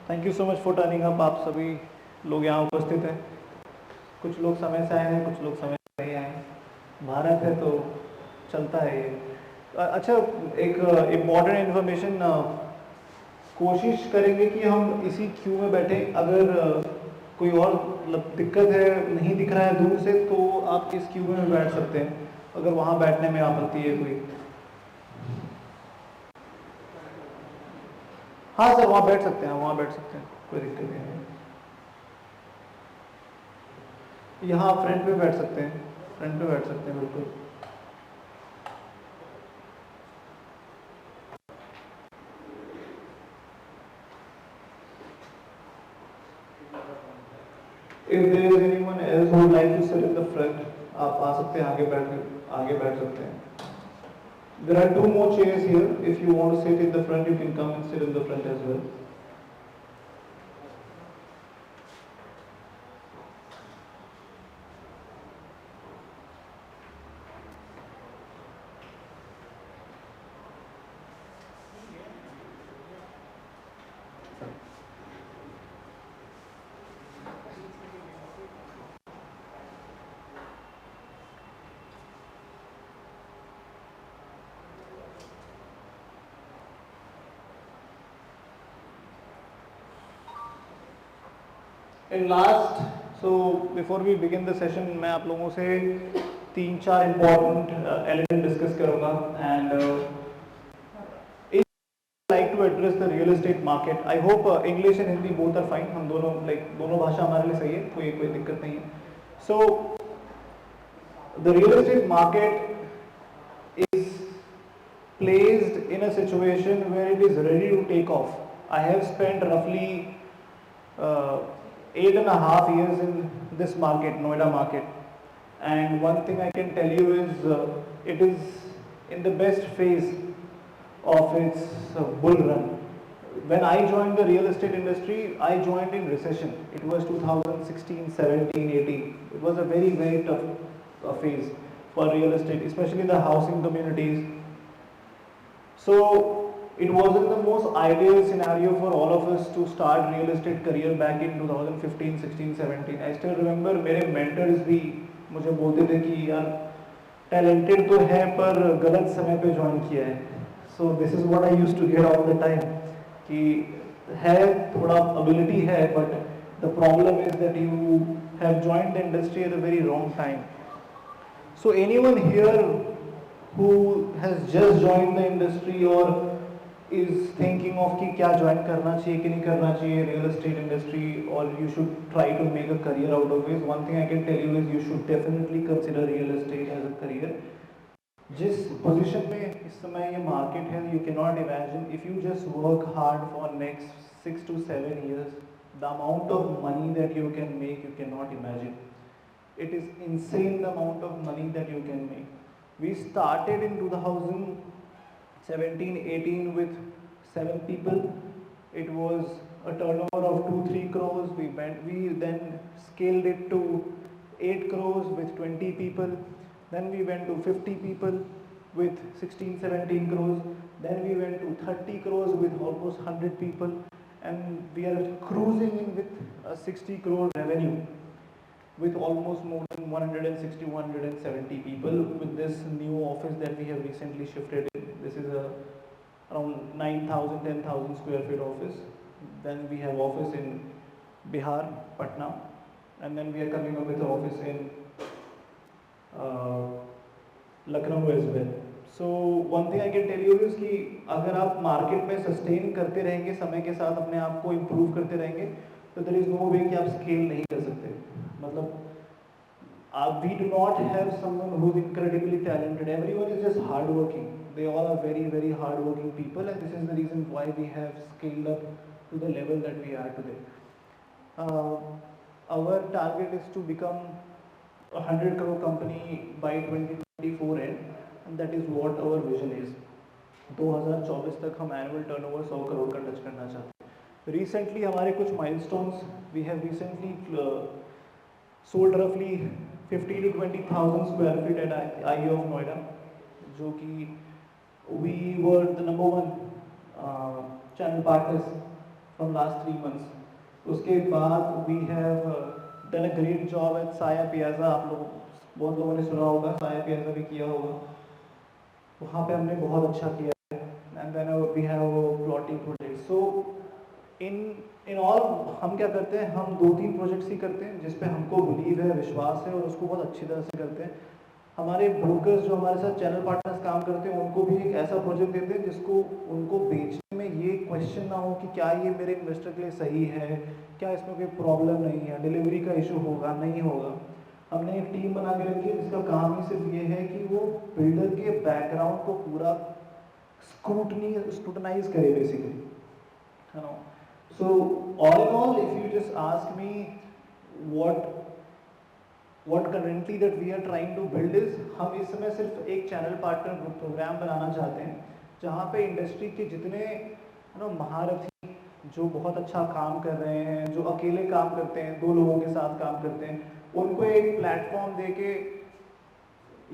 Thank you so much for turning up. आप सभी लोग यहाँ उपस्थित हैं। कुछ लोग समय से आए हैं, कुछ लोग समय से नहीं आए हैं। भारत है तो चलता है ये। अच्छा, एक इम्पॉर्टेंट इन्फॉर्मेशन, कोशिश करेंगे कि हम इसी क्यू में बैठे। अगर कोई और दिक्कत है, नहीं दिख रहा है दूर से, तो आप इस क्यू में बैठ सकते हैं अगर वहाँ बैठने में आपत्ति है कोई। हाँ सर, वहाँ बैठ सकते हैं, वहाँ बैठ सकते हैं, कोई दिक्कत नहीं है। यहाँ फ्रंट पे बैठ सकते हैं, फ्रंट पे बैठ सकते हैं बिल्कुल। If there is anyone else who would like to sit in the front, आप आ सकते हैं, आगे बैठ सकते हैं। There are 2 more chairs here. If you want to sit in the front, you can come and sit in the front as well. In last, so before we begin the session, मैं आप लोगों से 3-4 important element discuss करूँगा and like to address the real estate market. I hope English and Hindi both are fine. हम दोनों भाषा हमारे लिए सही है, कोई दिक्कत नहीं है. So the real estate market is placed in a situation where it is ready to take off. I have spent roughly 8.5 years in this market, Noida market, and one thing I can tell you is it is in the best phase of its bull run. When I joined the real estate industry, I joined in recession. It was 2016, 17, 18. It was a very tough phase for real estate, especially the housing communities. So it wasn't the most ideal scenario for all of us to start real estate career back in 2015, 16, 17. I still remember मेरे mentors भी मुझे बोलते थे कि यार talented तो है पर गलत समय पे join किया है. So this is what I used to get all the time कि है थोड़ा ability है, but the problem is that you have joined the industry at a very wrong time. So anyone here who has just joined the industry or is thinking of कि क्या join करना चाहिए कि नहीं करना चाहिए real estate industry, or you should try to make a career out of it, one thing I can tell you is you should definitely consider real estate as a career. जिस position में इस समय ये market है, you cannot imagine if you just work hard for next 6 to 7 years, the amount of money that you can make, you cannot imagine. It is insane the amount of money that you can make. We started in 2017-18 with 7 people. It was a turnover of 2-3 crores. We then scaled it to 8 crores with 20 people. Then we went to 50 people with 16-17 crores. Then we went to 30 crores with almost 100 people. And we are cruising in with a 60 crore revenue with almost more than 160-170 people with this new office that we have recently shifted in. This is a around 9,000-10,000 square feet office. Then we have office in Bihar, Patna, and then we are coming up with an office in Lucknow as well. So one thing I can tell you is कि अगर आप market में sustain करते रहेंगे, समय के साथ अपने आप को इम्प्रूव करते रहेंगे, तो देयर इज नो वे कि आप स्केल नहीं कर सकते. मतलब we do not have someone who is incredibly talented. Everyone is just hardworking. They all are very hardworking people, and this is the reason why we have scaled up to the level that we are today. Our target is to become a 100 crore company by 2024 end, and that is what our vision is. 2024 तक हम annual turnover 100 crore का touch करना चाहते हैं. Recently हमारे कुछ milestones, we have recently sold roughly 50 to 20,000 square feet at IE of Noida, जो कि we were the number one channel partners from last 3 months. उसके बाद we have done a great job at साया piazza. आप लोग बहुत लोगों ने सुना होगा, साया पियाज़ा भी किया होगा. वहाँ पे हमने बहुत अच्छा किया है. And then we have a plotting project. So in all हम क्या करते हैं, हम 2-3 प्रोजेक्ट्स ही करते हैं जिस पे हमको बिलीव है, विश्वास है और उसको बहुत अच्छी तरह से करते हैं. हमारे ब्रोकर्स जो हमारे साथ चैनल पार्टनर्स काम करते हैं उनको भी एक ऐसा प्रोजेक्ट देते हैं जिसको उनको बेचने में ये क्वेश्चन ना हो कि क्या ये मेरे इन्वेस्टर के लिए सही है, क्या इसमें कोई प्रॉब्लम नहीं है, डिलीवरी का इशू होगा नहीं होगा. हमने एक टीम बना के रखी है जिसका काम ही सिर्फ ये है कि वो बिल्डर के बैकग्राउंड को पूरा स्क्रूटनाइज करे बेसिकली, है ना. So all in all, if you just ask me what currently that we are trying to build is, हम इस समय सिर्फ एक चैनल पार्टनर ग्रुप प्रोग्राम बनाना चाहते हैं जहाँ पे इंडस्ट्री के जितने महारथी जो बहुत अच्छा काम कर रहे हैं, जो अकेले काम करते हैं, 2 लोगों के साथ काम करते हैं, उनको एक प्लेटफॉर्म दे के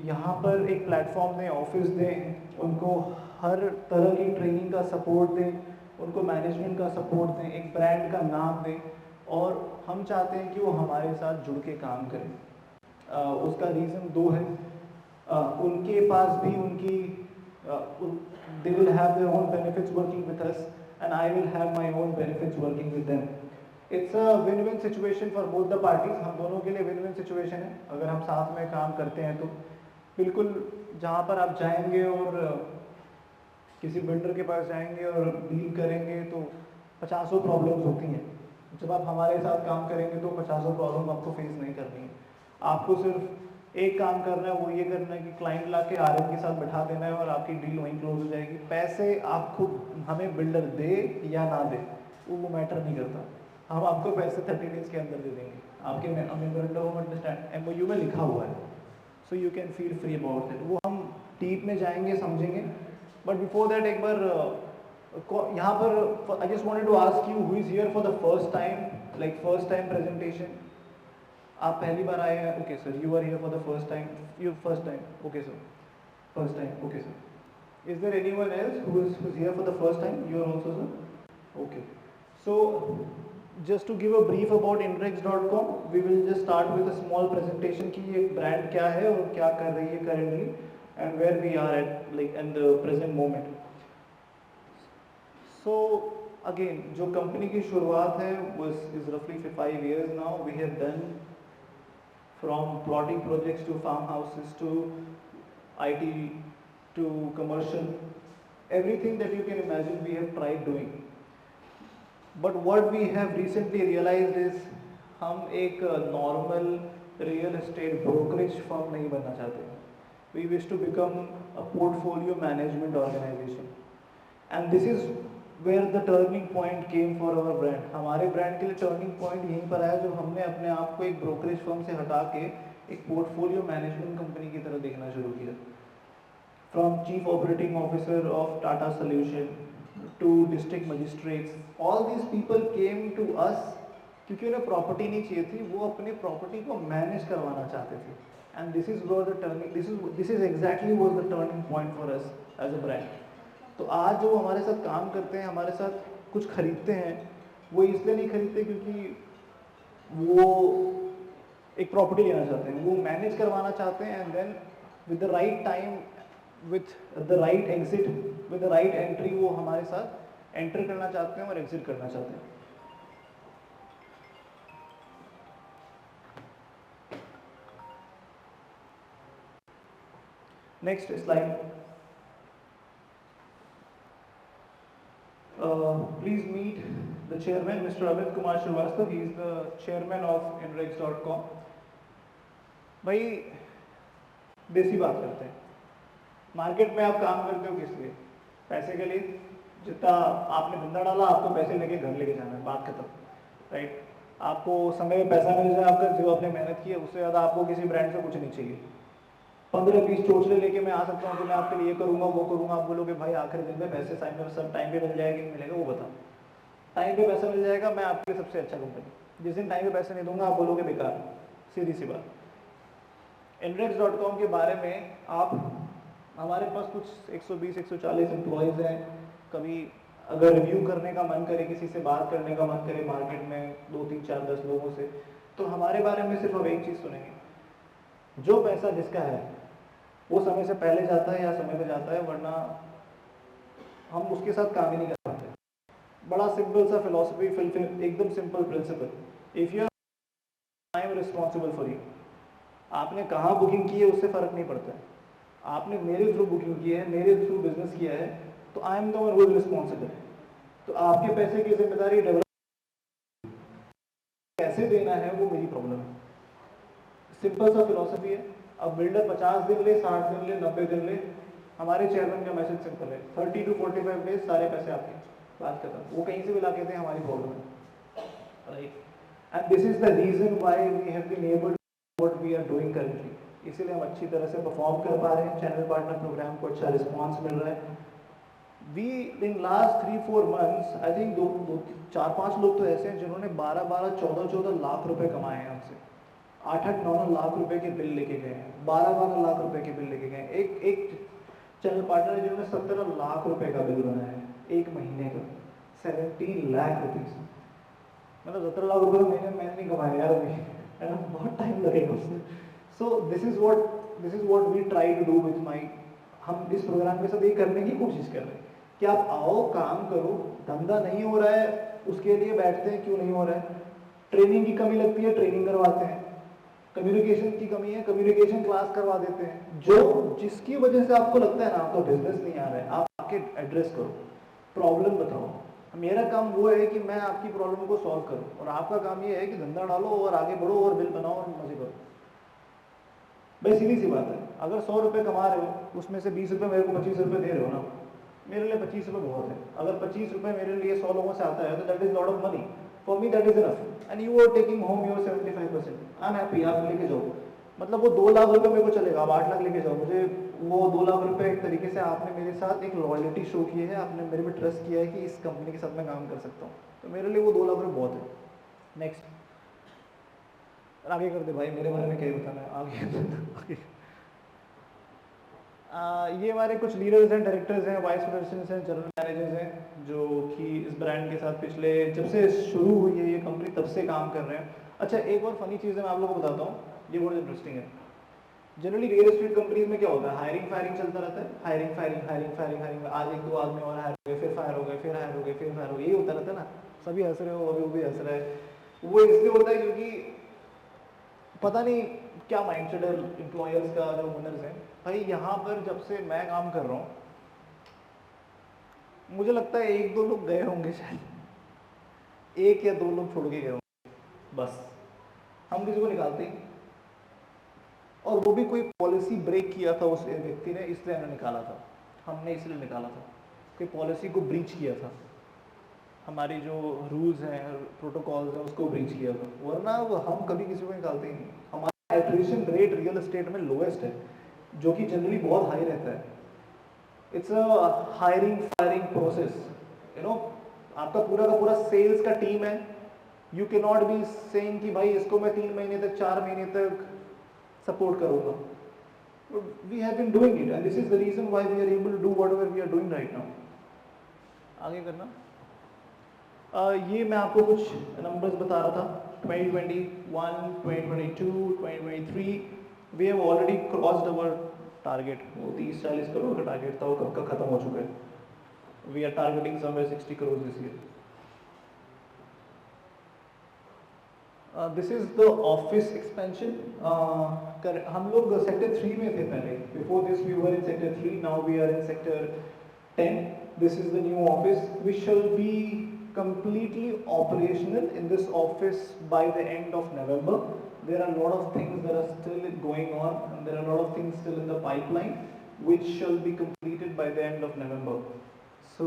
यहाँ पर एक प्लेटफॉर्म दें, ऑफिस दें, उनको हर तरह की ट्रेनिंग का सपोर्ट दें, उनको मैनेजमेंट का सपोर्ट दें, एक ब्रांड का नाम दें. और हम चाहते हैं कि वो हमारे साथ जुड़ के काम करें. उसका रीज़न 2 है. उनके पास भी उनकी they will have their own benefits working with us and I will have my own benefits working with them. It's a win-win situation for both the parties. हम दोनों के लिए win-win situation है अगर हम साथ में काम करते हैं तो. बिल्कुल जहाँ पर आप जाएंगे और किसी बिल्डर के पास जाएंगे और डील करेंगे तो 50 प्रॉब्लम्स होती हैं. जब आप हमारे साथ काम करेंगे तो 50 प्रॉब्लम आपको फेस नहीं करनी है. आपको सिर्फ एक काम करना है, वो ये करना है कि क्लाइंट ला के आरएम के साथ बैठा देना है और आपकी डील वहीं क्लोज हो जाएगी. पैसे आप खुद हमें बिल्डर दे या ना दे वो मैटर नहीं करता. हम आपको पैसे 30 डेज के अंदर दे देंगे. आपके मेमोरेंडम ऑफ अंडरस्टैंड एमओयू में लिखा हुआ है. So you can feel free about it. वो हम डीप में जाएंगे, समझेंगे. बट बिफोर दैट एक बार यहाँ पर I just wanted to ask you who is here for the first time, like first time presentation. आप पहली बार आए हैं? Okay sir. You are here for the first time. You first time. Okay sir. First time. Okay sir. Is there anyone else who is here for the first time? You are also sir. Okay. So just to give a brief about Inrex.com, we will just start with a small presentation कि ये brand क्या है और क्या कर रही है currently and where we are at like in the present moment. So again जो कंपनी की शुरुआत है is roughly for 5 years now. We have done from plotting projects to farmhouses to IT to commercial, everything that you can imagine we have tried doing. But what we have recently realized is हम एक normal real estate brokerage firm नहीं बनना चाहते. We wish to become a portfolio management organization. And this is where the turning point came for our brand. हमारे brand के लिए turning point यहीं पर आया जब हमने अपने आप को एक ब्रोकरेज फर्म से हटा के एक पोर्टफोलियो मैनेजमेंट कंपनी की तरह देखना शुरू किया. From chief operating officer of Tata Solution to district magistrates, all these people came to us क्योंकि उन्हें प्रॉपर्टी नहीं चाहिए थी, वो अपनी प्रॉपर्टी को मैनेज करवाना चाहते थे. And this is the turning, this is exactly was the turning point for us as a brand. तो आज जो हमारे साथ काम करते हैं, हमारे साथ कुछ खरीदते हैं, वो इसलिए नहीं खरीदते क्योंकि वो एक प्रॉपर्टी लेना चाहते हैं, वो मैनेज करवाना चाहते हैं. And then with the right time, with the right exit, with the right entry वो हमारे साथ एंटर करना चाहते हैं और एग्जिट करना चाहते हैं. Next slide. Please meet the chairman mister Amit Kumar Srivastava. He is the chairman of Inrex.com. भाई देसी बात करते हैं. मार्केट में आप काम करते हो किस लिए? पैसे के लिए. जितना आपने धंधा डाला आपको पैसे लेके घर लेके जाना है, बात खत्म. राइट. आपको समय में पैसा मिल जाए आपका, जो आपने मेहनत की है उससे ज़्यादा आपको किसी ब्रांड से कुछ नहीं चाहिए. 15-20 चोचले लेके मैं आ सकता हूँ कि मैं आपके लिए करूँगा वो करूँगा. आप बोलोगे भाई आखिरी दिन में पैसे साइन में सब टाइम पे मिल जाएगा कि मिलेगा, वो बताओ. टाइम पे पैसा मिल जाएगा, मैं आपके सबसे अच्छा कंपनी. जिस दिन टाइम पे पैसे नहीं दूंगा आप बोलोगे बेकार. सीधी सी बात. Inrex.com के बारे में आप, हमारे पास कुछ 120-140 एम्प्लॉयज़ हैं. कभी अगर रिव्यू करने का मन करे, किसी से बात करने का मन करे मार्केट में 2 3 4 10 लोगों से, तो हमारे बारे में सिर्फ अब एक चीज़ सुनेंगे, जो पैसा जिसका है वो समय से पहले जाता है या समय पे जाता है, वरना हम उसके साथ काम ही नहीं कर पाते। बड़ा सिंपल सा फिलॉसफी, एकदम simple principal, if you I am responsible for you. आपने कहाँ बुकिंग की है उससे फ़र्क नहीं पड़ता है, आपने मेरे थ्रू बुकिंग की है, मेरे थ्रू बिजनेस किया है, तो I am the one who is responsible. तो आपके पैसे की जिम्मेदारी डेवलप कैसे देना है वो मेरी प्रॉब्लम है। सिंपल सा फिलॉसफी है। अब बिल्डर 50 दिन ले, 60 दिन ले, 90 दिन ले, हमारे चेयरमैन का मैसेज सिंपल है, 30 to 45 डेज सारे पैसे आपके, बात खत्म। वो कहीं से भी ला के दें, हमारी प्रॉब्लम है, right. And this is the reason why we have been able to what we are doing currently. इसीलिए हम अच्छी तरह से परफॉर्म कर पा रहे हैं, चैनल पार्टनर प्रोग्राम को अच्छा रिस्पॉन्स मिल रहा है। We in last 3-4 months I think 4-5 लोग तो ऐसे हैं जिन्होंने 12-12, 14-14 लाख रुपए कमाए हैं हमसे, 8-8, 9-9 लाख रुपए के बिल लेके गए हैं, 12-12 लाख रुपए के बिल लेके गए हैं। एक चैनल पार्टनर है जिन्होंने 17 लाख रुपए का बिल बनाया है एक महीने का, 17 लाख रुपीज। मतलब 17 लाख रुपए महीने मैंने नहीं कमाए यार अभी, है ना, बहुत टाइम लगेगा उसमें। So this is what we try to do with my, हम इस प्रोग्राम के साथ ये करने की कोशिश कर रहे हैं कि आप आओ, काम करो, धंधा नहीं हो रहा है उसके लिए बैठते हैं, क्यों नहीं हो रहा है, ट्रेनिंग की कमी लगती है, ट्रेनिंग करवाते हैं, कम्युनिकेशन की कमी है, कम्युनिकेशन क्लास करवा देते हैं। जो जिसकी वजह से आपको लगता है ना आपका बिजनेस नहीं आ रहा है, आप आके एड्रेस करो, प्रॉब्लम बताओ। मेरा काम वो है कि मैं आपकी प्रॉब्लम को सॉल्व करूं, और आपका काम ये है कि धंधा डालो और आगे बढ़ो और बिल बनाओ और मजे करो। भाई सीधी सी बात है, अगर 100 रुपये कमा रहे हो उसमें से 20 रुपये मेरे को 25 रुपये दे रहे हो ना, मेरे लिए 25 रुपये बहुत है। अगर 25 रुपये मेरे लिए 100 लोगों से आता है तो that is lot of money for me, that is enough. And you are taking home your 75%, I am happy. आप लेके जाओ, मतलब वो 2 लाख रुपये मेरे को चलेगा, आप 8 लाख लेके जाओ, मुझे वो 2 लाख रुपये एक तरीके से आपने मेरे साथ एक लॉयल्टी शो की है, आपने मेरे पे ट्रस्ट किया है कि इस कंपनी के साथ मैं काम कर सकता हूँ, तो मेरे लिए वो 2 लाख रुपये बहुत है। नेक्स्ट आगे कर दे भाई, मेरे बारे में क्या ही बताना है, आगे। ये हमारे कुछ लीडर्स हैं, डायरेक्टर्स हैं, वाइस प्रेसिडेंट्स हैं, जनरल मैनेजर्स हैं, जो कि इस ब्रांड के साथ पिछले जब से शुरू हुई है ये कंपनी तब से काम कर रहे हैं। अच्छा, एक और फनी चीज़ है मैं आप लोगों को बताता हूँ, ये बहुत इंटरेस्टिंग है। जनरली रियल एस्टेट कंपनीज में क्या होता है, हायरिंग फायरिंग चलता रहता है, hiring firing hiring firing hiring, आज 1-2 आदमी और हायर हो गए, फिर फायर हो गए, फिर हायर हो गए, फिर फायर हो गए, यही होता रहता है ना। सभी हंस रहे हो, अभी वो भी हंस रहा है। वो इसलिए होता है क्योंकि पता नहीं क्या माइंडसेट है एम्प्लॉयर्स का, जो ओनर्स हैं। भाई यहाँ पर जब से मैं काम कर रहा हूँ, मुझे लगता है 1-2 लोग गए होंगे शायद, 1 या 2 लोग छोड़ के गए होंगे बस। हम किसी को निकालते ही, और वो भी कोई पॉलिसी ब्रेक किया था उस व्यक्ति ने, इसलिए हमें निकाला था, हमने इसलिए निकाला था कि पॉलिसी को ब्रीच किया था, हमारी जो रूल्स हैं प्रोटोकॉल्स हैं उसको ब्रीच किया था, वरना हम कभी किसी को निकालते ही नहीं। हमारा एट्रिशन रेट रियल एस्टेट में लोएस्ट है, जो कि जनरली बहुत हाई रहता है। It's a hiring firing process, you know, आपका पूरा का पूरा सेल्स का टीम है। You can not be saying कि भाई इसको मैं 3 महीने तक 4 महीने तक सपोर्ट करूंगा। We have been doing it and this is the reason why we are able to do whatever we are doing right now. आगे करना। ये मैं आपको कुछ नंबर्स बता रहा था, 2021, 2022, 2023 we have already crossed our target. वो 30-40 करोड़ का टारगेट था, वो कब का खत्म हो चुका है। We are targeting somewhere 60 crore this year. This is the office expansion. हम लोग सेक्टर 3 में थे पहले, before this we were in sector 3, now we are in sector 10। This is the new office. We shall be completely operational in this office by the end of November. There are a lot of things that are still going on, and there are a lot of things still in the pipeline, which shall be completed by the end of November. So,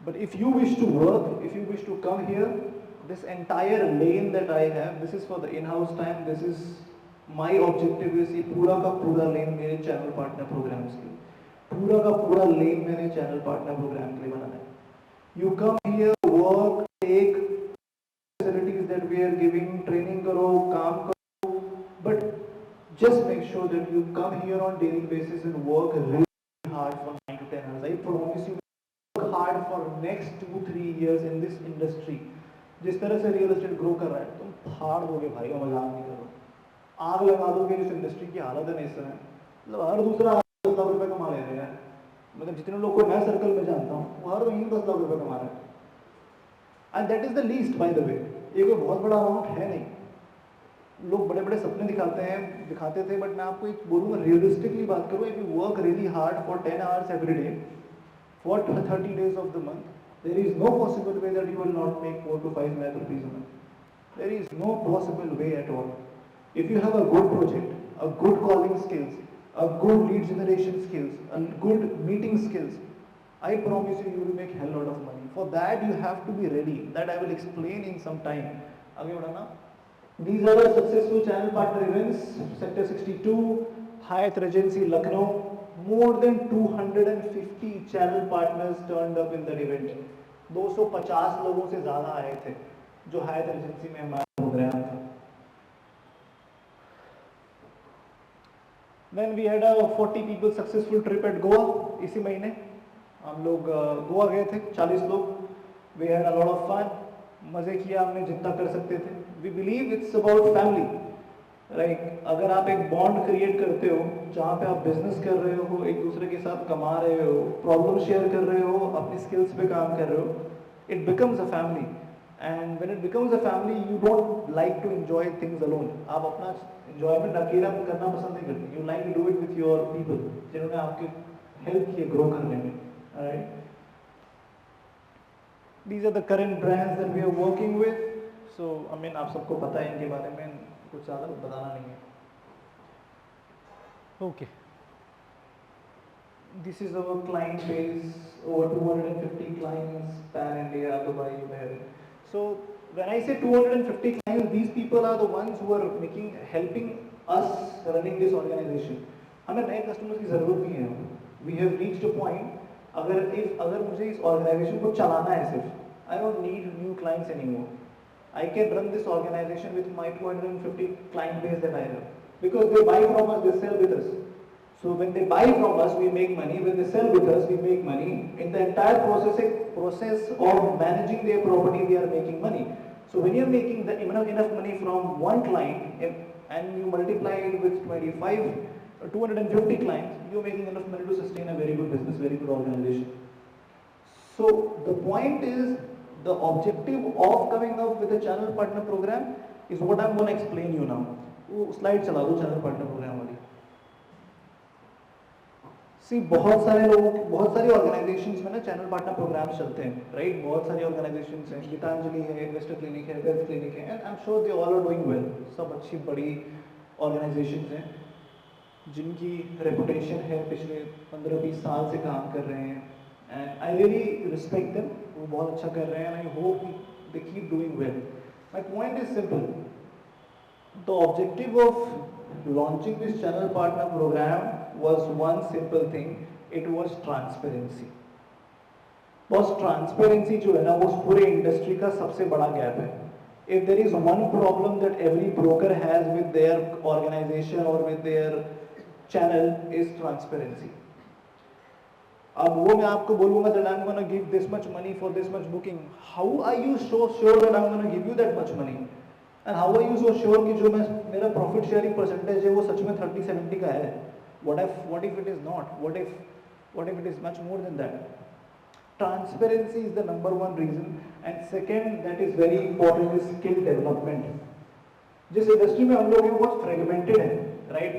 but if you wish to work, if you wish to come here, this entire lane that I have, this is for the in-house time. This is my objective is ये पूरा का पूरा lane मेरे channel partner programs के, पूरा का पूरा लेन मैंने चैनल पार्टनर प्रोग्राम के लिए बनाना है। You come here, work, take facilities that we are giving, training करो, काम करो, but just make sure that you come here on daily basis and work really hard for 9 to 10 hours. I promise you 2-3 years in this industry, जिस तरह से real estate grow कर रहा है, तुम फाड़ दोगे भाई, मैं मजाक नहीं कर रहा हूँ, आग लगा दोगे इस इंडस्ट्री की हालत है नहीं सर। मतलब हर दूसरा 10 लाख रुपये कमा ले रहे हैं, मतलब जितने लोग को मैं सर्कल में जानता हूँ वो हर महीने 10 लाख रुपये कमा रहे हैं, and that is the least bye the वे, ये कोई बहुत बड़ा अमाउंट है नहीं। लोग बड़े बड़े सपने दिखाते थे, बट मैं आपको एक बोलूँगा रियलिस्टिकली बात करूँ, if you work really hard for 10 hours every day for 30 days of the month, there is no possible way that you will not make 4 to 5 lakh rupees a month. There is no possible way at all. If you have a good project, a good calling skills, a good lead generation skills, a good meeting skills, I promise you, you will make hell lot of money. For that, you have to be ready. That I will explain in some time. आगे बढ़ाना. These are the successful channel partner events. Sector 62, Hyatt Regency, Lucknow. More than 250 channel partners turned up in that event. 250 लोगों से ज़्यादा आए थे, जो Hyatt Regency में हमारा प्रोग्राम था. Then we had a 40 people successful trip at Goa. इसी महीने हम लोग गोवा गए थे, 40 लोग. We had a lot of fun. मज़े किया हमने जितना कर सकते थे. We believe it's about family. Like, अगर आप एक बॉन्ड क्रिएट करते हो जहाँ पे आप बिजनेस कर रहे हो, एक दूसरे के साथ कमा रहे हो, प्रॉब्लम शेयर कर रहे हो, अपनी स्किल्स पे काम कर रहे हो, it becomes a family. And when it becomes a family, you don't like to enjoy things alone. आप अपना एंजॉयमेंट अकेला करना पसंद नहीं करते. You like to do it with your people जिन्होंने आपके हेल्प किए ग्रो करने में. Right, these are the current brands that we are working with. So I mean आप सबको पता है इनके बारे में, कुछ ज़्यादा बताना नहीं है. Okay, this is our client base, over 250 clients pan India, Dubai, you have it. So when I say 250 clients, these people are the ones who are helping us running this organization. हमें नए customers की ज़रूरत नहीं है. We have reached a point, अगर मुझे इस organisation को चलाना है सिर्फ, I don't need new clients anymore. I can run this organization with my 250 client base that I have, because they buy from us, they sell with us. So when they buy from us, we make money. When they sell with us, we make money. In the entire process of managing their property, we are making money. So when you are making enough money from one client and you multiply it with 250 clients, you are making enough money to sustain a very good business, very good organization. So the point is, the objective of coming up with a channel partner program is what I am going to explain you now. वो slide चला दो channel partner program वाली. सी बहुत सारी organisations में ना channel partner programme चलते हैं, राइट. बहुत सारी ऑर्गेनाइजेशंस हैं, गीतांजलि है, इन्वेस्टर क्लिनिक है, वेल्थ क्लिनिक है, and I am sure they all are doing well. सब अच्छी बड़ी ऑर्गेनाइजेशंस हैं जिनकी रेपुटेशन है, पिछले 15-20 साल से काम कर रहे हैं, and I really respect them. वो बहुत अच्छा कर रहे हैं, and I hope they keep doing well. My point is simple. The objective of launching this channel partner program was one simple thing. It was transparency. बस transparency जो है ना, वो पूरे इंडस्ट्री का सबसे बड़ा गैप है. If there is one problem that every broker has with their organization or with their channel is transparency. अब वो मैं आपको बोलूँगा that I'm going to give this much money for this much booking. How are you so sure that I'm going to give you that much money? And how are you so sure कि जो मेरा profit sharing percentage है वो सच में 30-70 का है? What if it is not? What if it is much more than that? Transparency is the number one reason, and second that is very important is skill development. जिस industry में हम लोग हैं बहुत फ्रेगमेंटेड है, राइट.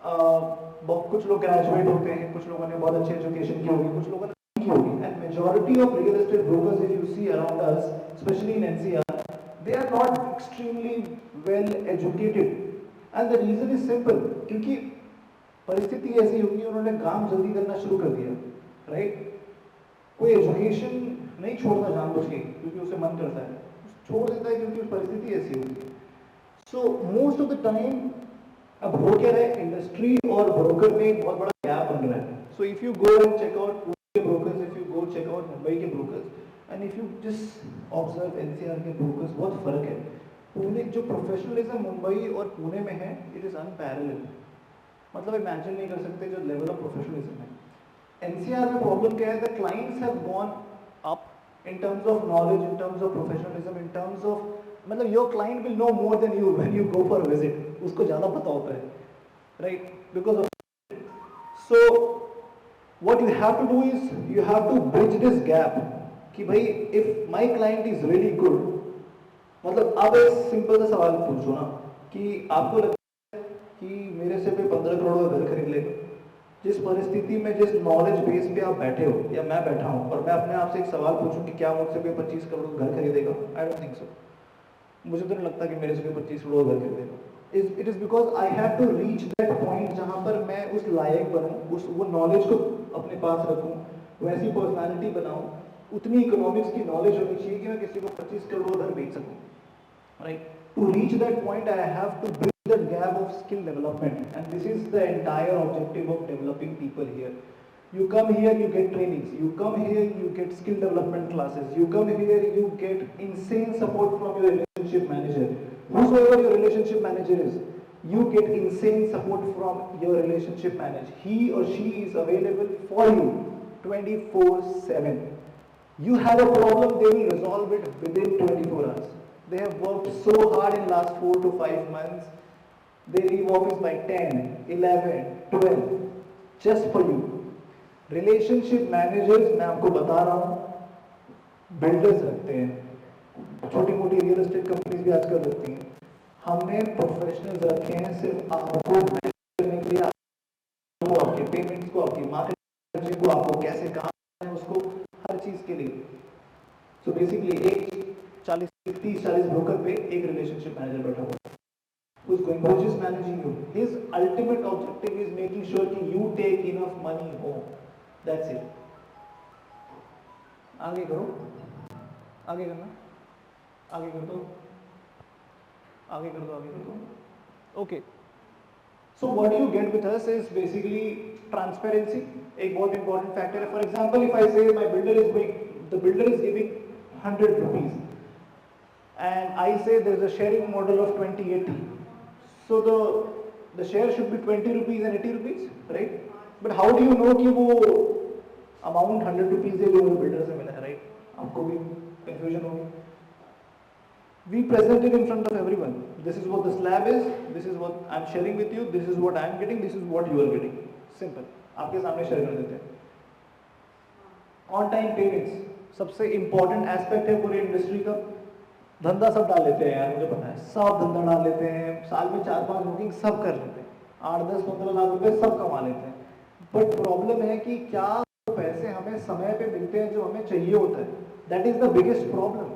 बहुत कुछ लोग ग्रेजुएट होते हैं, कुछ लोगों ने बहुत अच्छी एजुकेशन की होगी, कुछ लोगों ने नहीं की होगी. And majority of real estate brokers if you see around us, specially in NCR, they are not extremely well educated, and the reason is simple. क्योंकि परिस्थिति ऐसी होगी, उन्होंने काम जल्दी करना शुरू कर दिया, राइट. कोई एजुकेशन नहीं छोड़ता जानबूझ के क्योंकि उसे मन करता है, छोड़ देता है क्योंकि उस परिस्थिति ऐसी होती है. So most of the time अब हो क्या रहा है, इंडस्ट्री और ब्रोकर में एक बहुत बड़ा गैप बन रहा है. So if you go and check out Pune के brokers, if you go check out Mumbai के brokers, and if you just observe NCR के ब्रोकर्स, बहुत फर्क है. पुणे जो प्रोफेशनलिज्म मुंबई और पुणे में है, इट इज अनपैरेलल्ड. मतलब इमेजिन नहीं कर सकते जो लेवल ऑफ प्रोफेशनलिज्म है. एनसीआर में प्रॉब्लम क्या है, the clients have gone up in terms of knowledge, in terms of professionalism, in terms of मतलब your client will know more than you when you go for a visit. उसको ज़्यादा पता होता है, right? Because of so what you have to do is you have to bridge this gap कि भाई if my client is really good, मतलब आप एक सिंपल सा सवाल पूछो ना कि आपको लगता है कि मेरे से कोई 15 करोड़ का घर खरीद लेगा? जिस परिस्थिति में जिस नॉलेज बेस पे आप बैठे हो या मैं बैठा हूँ और मैं अपने आप से एक सवाल पूछूं कि क्या मुझसे कोई 25 करोड़ का घर खरीदेगा? I don't think so. मुझे तो नहीं लगता कि मेरे से कोई 25 करोड़ का घर खरीदेगा। It is because I have to reach that point जहां पर मैं उस लायक बनूं, उस वो नॉलेज को अपने पास रखूं, वैसी पर्सनालिटी बनाऊं, उतनी इकोनॉमिक्स की नॉलेज होनी चाहिए कि मैं किसी को 25 करोड़ का घर बेच सकूं, right? To reach that point I have to bridge that gap of skill development, and this is the entire objective of developing people here. You come here, you get trainings. You come here, you get skill development classes. You come here, you get insane support from your relationship manager. Whosoever your relationship manager is, you get insane support from your relationship manager. He or she is available for you 24/7. You have a problem, they will resolve it within 24 hours. They have worked so hard in last 4 to 5 months. They leave office by 10, 11, 12, just for you. Relationship managers, मैं आपको बता रहा हूँ, builders रखते हैं, छोटी मोटी real estate companies भी आजकल रखती हैं। हमने प्रोफेशनल्स रखे हैं सिर्फ आपको मैनेज करने के लिए, आपको आपके पेमेंट्स को, आपकी मार्केटिंग को, आपको कैसे काम है उसको, हर चीज के लिए। सो बेसिकली एक 30-40 ब्रोकर पे एक रिलेशनशिप मैनेजर बैठा हुआ है, who's just managing you. His ultimate objective is making sure that you take enough money home. That's it. आगे करो, आगे करना, आगे कर दो, आगे कर दो, आगे कर दो. Okay. So what you get with us is basically transparency. एक बहुत important factor है. For example, if I say my the builder is giving 100 rupees, and I say there is a sharing model of 20-80. So the share should be 20 rupees and 80 rupees, right? But how do you know कि वो amount 100 rupees है जो वो builder से मिला है, right? आपको भी confusion होगी. We present it in front of everyone. This is what the slab is. This is what I'm sharing with you. This is what I'm getting. This is what you are getting. Simple. आपके सामने share कर देते हैं. On time payments सबसे important aspect है पूरी industry का. धंधा सब डाल लेते हैं यार, मुझे पता है, सब धंधा डाल लेते हैं, साल में 4-5 बुकिंग सब कर लेते हैं, 8-10-15 लाख रुपए सब कमा लेते हैं। बट प्रॉब्लम है कि क्या वो पैसे हमें समय पे मिलते हैं जो हमें चाहिए होता है? That is the biggest problem.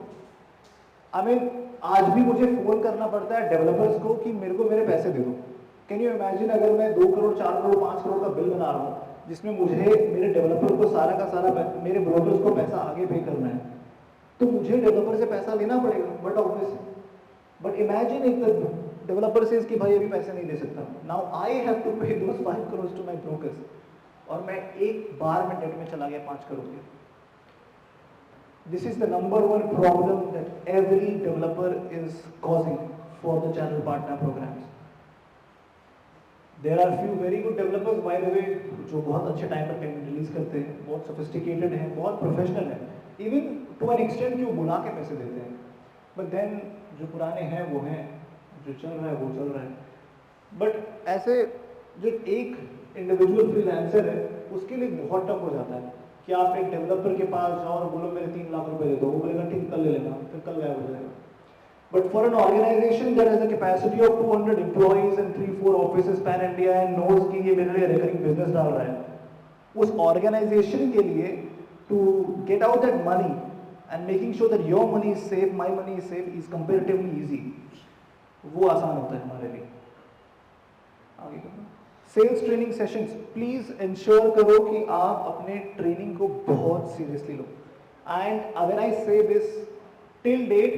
आज भी मुझे फोन करना पड़ता है डेवलपर्स को कि मेरे को मेरे पैसे दे दो। कैन यू इमेजिन अगर मैं 2 करोड़ 4 करोड़ 5 करोड़ का बिल बना रहा हूँ जिसमें मुझे मेरे डेवलपर को सारा का सारा मेरे ब्रोकर्स को पैसा आगे पे करना है, तो मुझे डेवलपर से पैसा लेना पड़ेगा, बट ऑब्वियस। बट इमेजिन एक डेवलपर से कि भाई अभी पैसे नहीं दे सकता, नाउ आई हैव टू पे दोस 5 करोड़ टू माय ब्रोकर्स, और मैं एक बार में डेट में चला गया 5 करोड़ के। This is the number 1 problem that every developer is causing for the channel partner programmes. There are few very good developers by the way जो बहुत अच्छे टाइम पर पेमेंट रिलीज करते हैं, बहुत सोफिस्टिकेटेड हैं, बहुत प्रोफेशनल हैं, इवन टू एन एक्सटेंट कि वो बुला के पैसे देते हैं। बट देन जो पुराने हैं वो हैं, जो चल रहा है वो चल रहा है। बट ऐसे जो एक इंडिविजुअल फ्रीलांसर है उसके लिए बहुत टफ हो जाता है कि आप एक डेवलपर के पास जाओ और बोलो मेरे 3 लाख रुपए दे दो, वो बोलेगा ठीक कल ले लेना, फिर कल गायब हो जाएगा। But for an organisation that has a capacity of 200 employees and 3-4 offices pan India and knows कि ये मेरे लिए रिकरिंग बिजनेस डाल रहा है, उस ऑर्गेनाइजेशन के लिए to get out that money and making sure that your money is safe, my money is safe is comparatively easy. वो आसान होता है हमारे लिए। आगे करो। Sales training sessions, please ensure करो कि आप अपने ट्रेनिंग को बहुत सीरियसली लो। एंड अगर I say this till date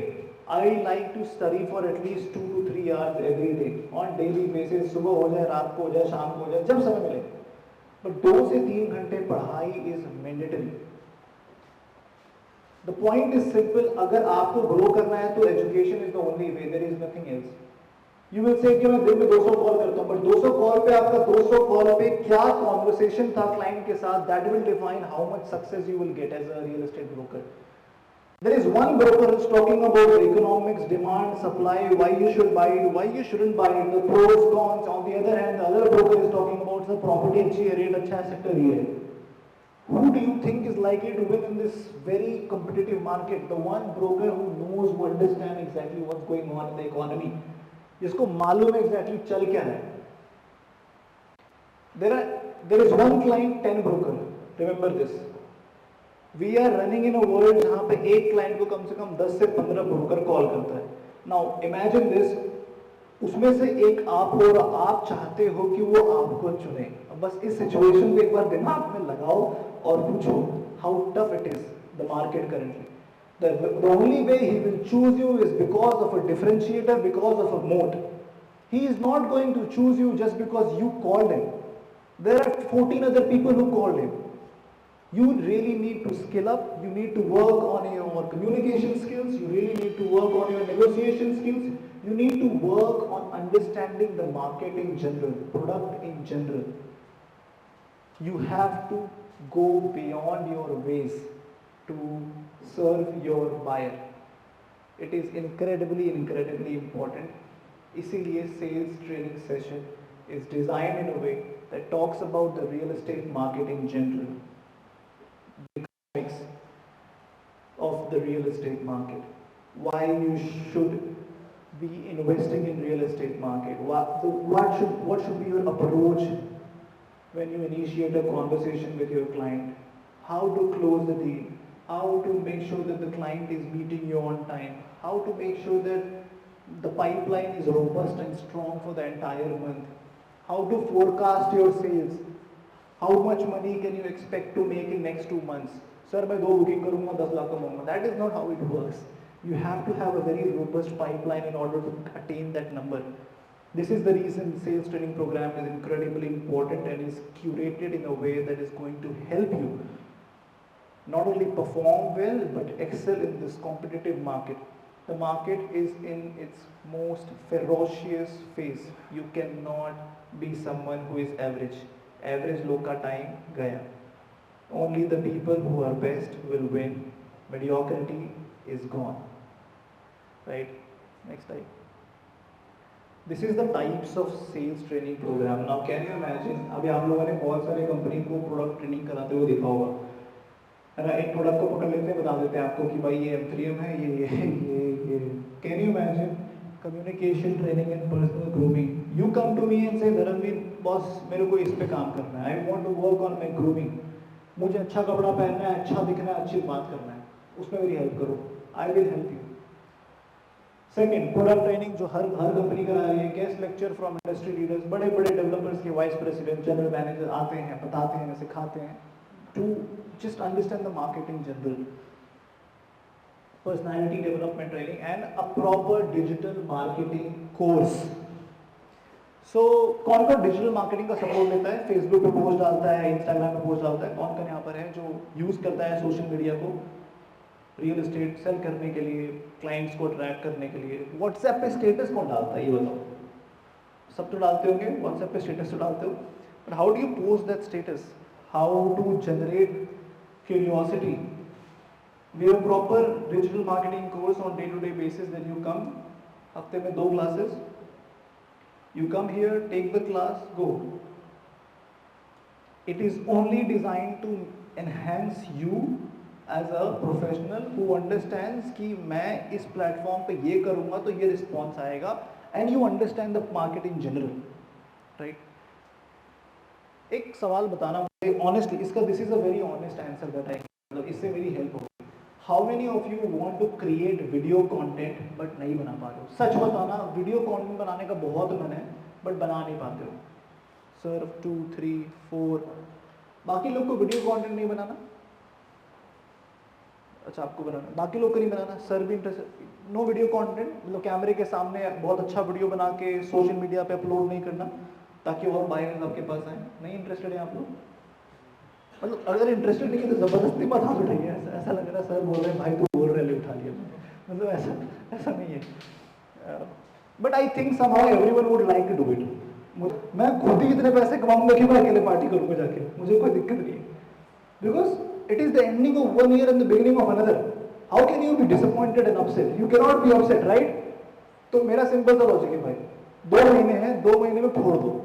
I like to study for at least 2 to 3 hours every day on daily basis. सुबह हो जाए, रात को हो जाए, शाम को हो जाए, जब समय मिले, बट 2 से 3 घंटे पढ़ाई is mandatory. The point is simple, अगर आपको ग्रो करना है तो education is the only way, there is nothing else. You will say कि मैं दिन में 200 कॉल करता हूं, बट 200 कॉल पे आपका 200 कॉल पे क्या कॉन्वर्सेशन था क्लाइंट के साथ, that will define how much success you will get as a real estate broker. There is one broker who's talking about economics, demand, supply, why you should buy it, why you shouldn't buy it, the pros, cons. On the other hand, the other broker is talking about the property अच्छी है, rate अच्छा है, sector ये है. Who do you think is likely to win in this very competitive market? The one broker who knows, who understands exactly what's going on in the economy. जिसको मालूम है exactly चल क्या है. There is one client, 10 broker. Remember this. We are running in a world जहाँ पे एक client को कम से कम 10 से 15 ब्रोकर कॉल करता है. Now imagine this, उसमें से एक आप हो और आप चाहते हो कि वो आपको चुने. बस इस सिचुएशन को एक बार दिमाग में लगाओ और पूछो how tough it is the market currently. The only way he will choose you is because of a differentiator, because of a moat. He is not going to choose you just because you called him. There are 14 other people who called him. You really need to skill up, you need to work on your communication skills, you really need to work on your negotiation skills, you need to work on understanding the market in general, product in general. You have to go beyond your ways to serve your buyer. It is incredibly important. इसीलिए sales training session is designed in a way that talks about the real estate market in general. Of the real estate market, why you should be investing in real estate market, what should be your approach when you initiate a conversation with your client, how to close the deal, how to make sure that the client is meeting you on time, how to make sure that the pipeline is robust and strong for the entire month, how to forecast your sales, how much money can you expect to make in next 2 months. Sir, मैं 2 booking करूँगा 10 lakh कमाऊँगा. That is not how it works. You have to have a very robust pipeline in order to attain that number. This is the reason sales training program is incredibly important and is curated in a way that is going to help you not only perform well but excel in this competitive market. The market is in its most ferocious phase. You cannot be someone who is average. Average लोग का time गया. Only the people who are best will win. Mediocrity is gone. Right? Next slide. This is the types of sales training program. Now can you imagine? अभी आप लोगों ने बहुत सारे company को प्रोडक्ट ट्रेनिंग कराते हुए देखा होगा. है ना, एक प्रोडक्ट को पकड़ लेते हैं, बता देते हैं आपको कि भाई ये M3M है, ये. Can you imagine? Communication training and personal grooming. You come to me and say, Dharamvir boss मेरे को इस पे काम करना है. I want to work on my grooming. मुझे अच्छा कपड़ा पहनना है, अच्छा दिखना है, अच्छी बात करना है, उसमें मेरी हेल्प करो. I will help you. Second, product training जो हर कंपनी करा रही है. Guest lecture from industry leaders, बड़े बड़े डेवलपर्स के वाइस प्रेसिडेंट, जनरल मैनेजर आते हैं, बताते हैं, सिखाते हैं to just understand the market in general. Personality development training and a proper digital marketing course. So कौन कौन डिजिटल मार्केटिंग का सपोर्ट लेता है? फेसबुक पे पोस्ट डालता है, इंस्टाग्राम पे पोस्ट डालता है. कौन कौन यहाँ पर है जो यूज़ करता है सोशल मीडिया को रियल एस्टेट सेल करने के लिए, क्लाइंट्स को अट्रैक्ट करने के लिए? व्हाट्सएप पे स्टेटस कौन डालता है ये बताओ? सब तो डालते होंगे, व्हाट्सएप पे स्टेटस तो डालते हो, but how do you post that status? How to generate curiosity? We have proper digital marketing course on day to day basis. Then you come, हफ्ते में 2 classes. You come here, take the class, go. It is only designed to enhance you as a professional who understands कि मैं इस platform पे ये करूँगा तो ये रिस्पॉन्स आएगा, and you understand the market in general, right? एक सवाल बताना मुझे honestly, इसका this is a very honest answer that I मतलब इससे मेरी हेल्प होगी. How many of you want to create video content but नहीं बना पा रहे हो? सच बताना, वीडियो कंटेंट बनाने का बहुत मन है बट बना नहीं पाते हो. सर 2 3 4. बाकी लोग को वीडियो कंटेंट नहीं बनाना? अच्छा आपको बनाना, बाकी लोग को नहीं बनाना. सर भी इंटरेस्ट, नो वीडियो कंटेंट, मतलब कैमरे के सामने बहुत अच्छा वीडियो बना के सोशल मीडिया पे अपलोड नहीं करना ताकि और बायर्स आपके पास आए. नहीं इंटरेस्टेड है आप लोग? मतलब अगर इंटरेस्टेड नहीं है तो ज़बरदस्ती मत हाथ उठाइए. ऐसा लग रहा है सर बोल रहे हैं, भाई तू बोल रहे ले उठा लिया. मतलब ऐसा नहीं है. But I think somehow everyone would like to do it. मैं खुद ही इतने पैसे कमाऊंगा कि मैं अकेले पार्टी करूंगा जाके, मुझे कोई दिक्कत नहीं है. Because it is the ending of 1 year and the beginning of another. How can you be disappointed and upset? You can not be upset, right? तो मेरा सिंपल सा लॉजिक है भाई, 2 महीने हैं, 2 महीने में फोड़ दो।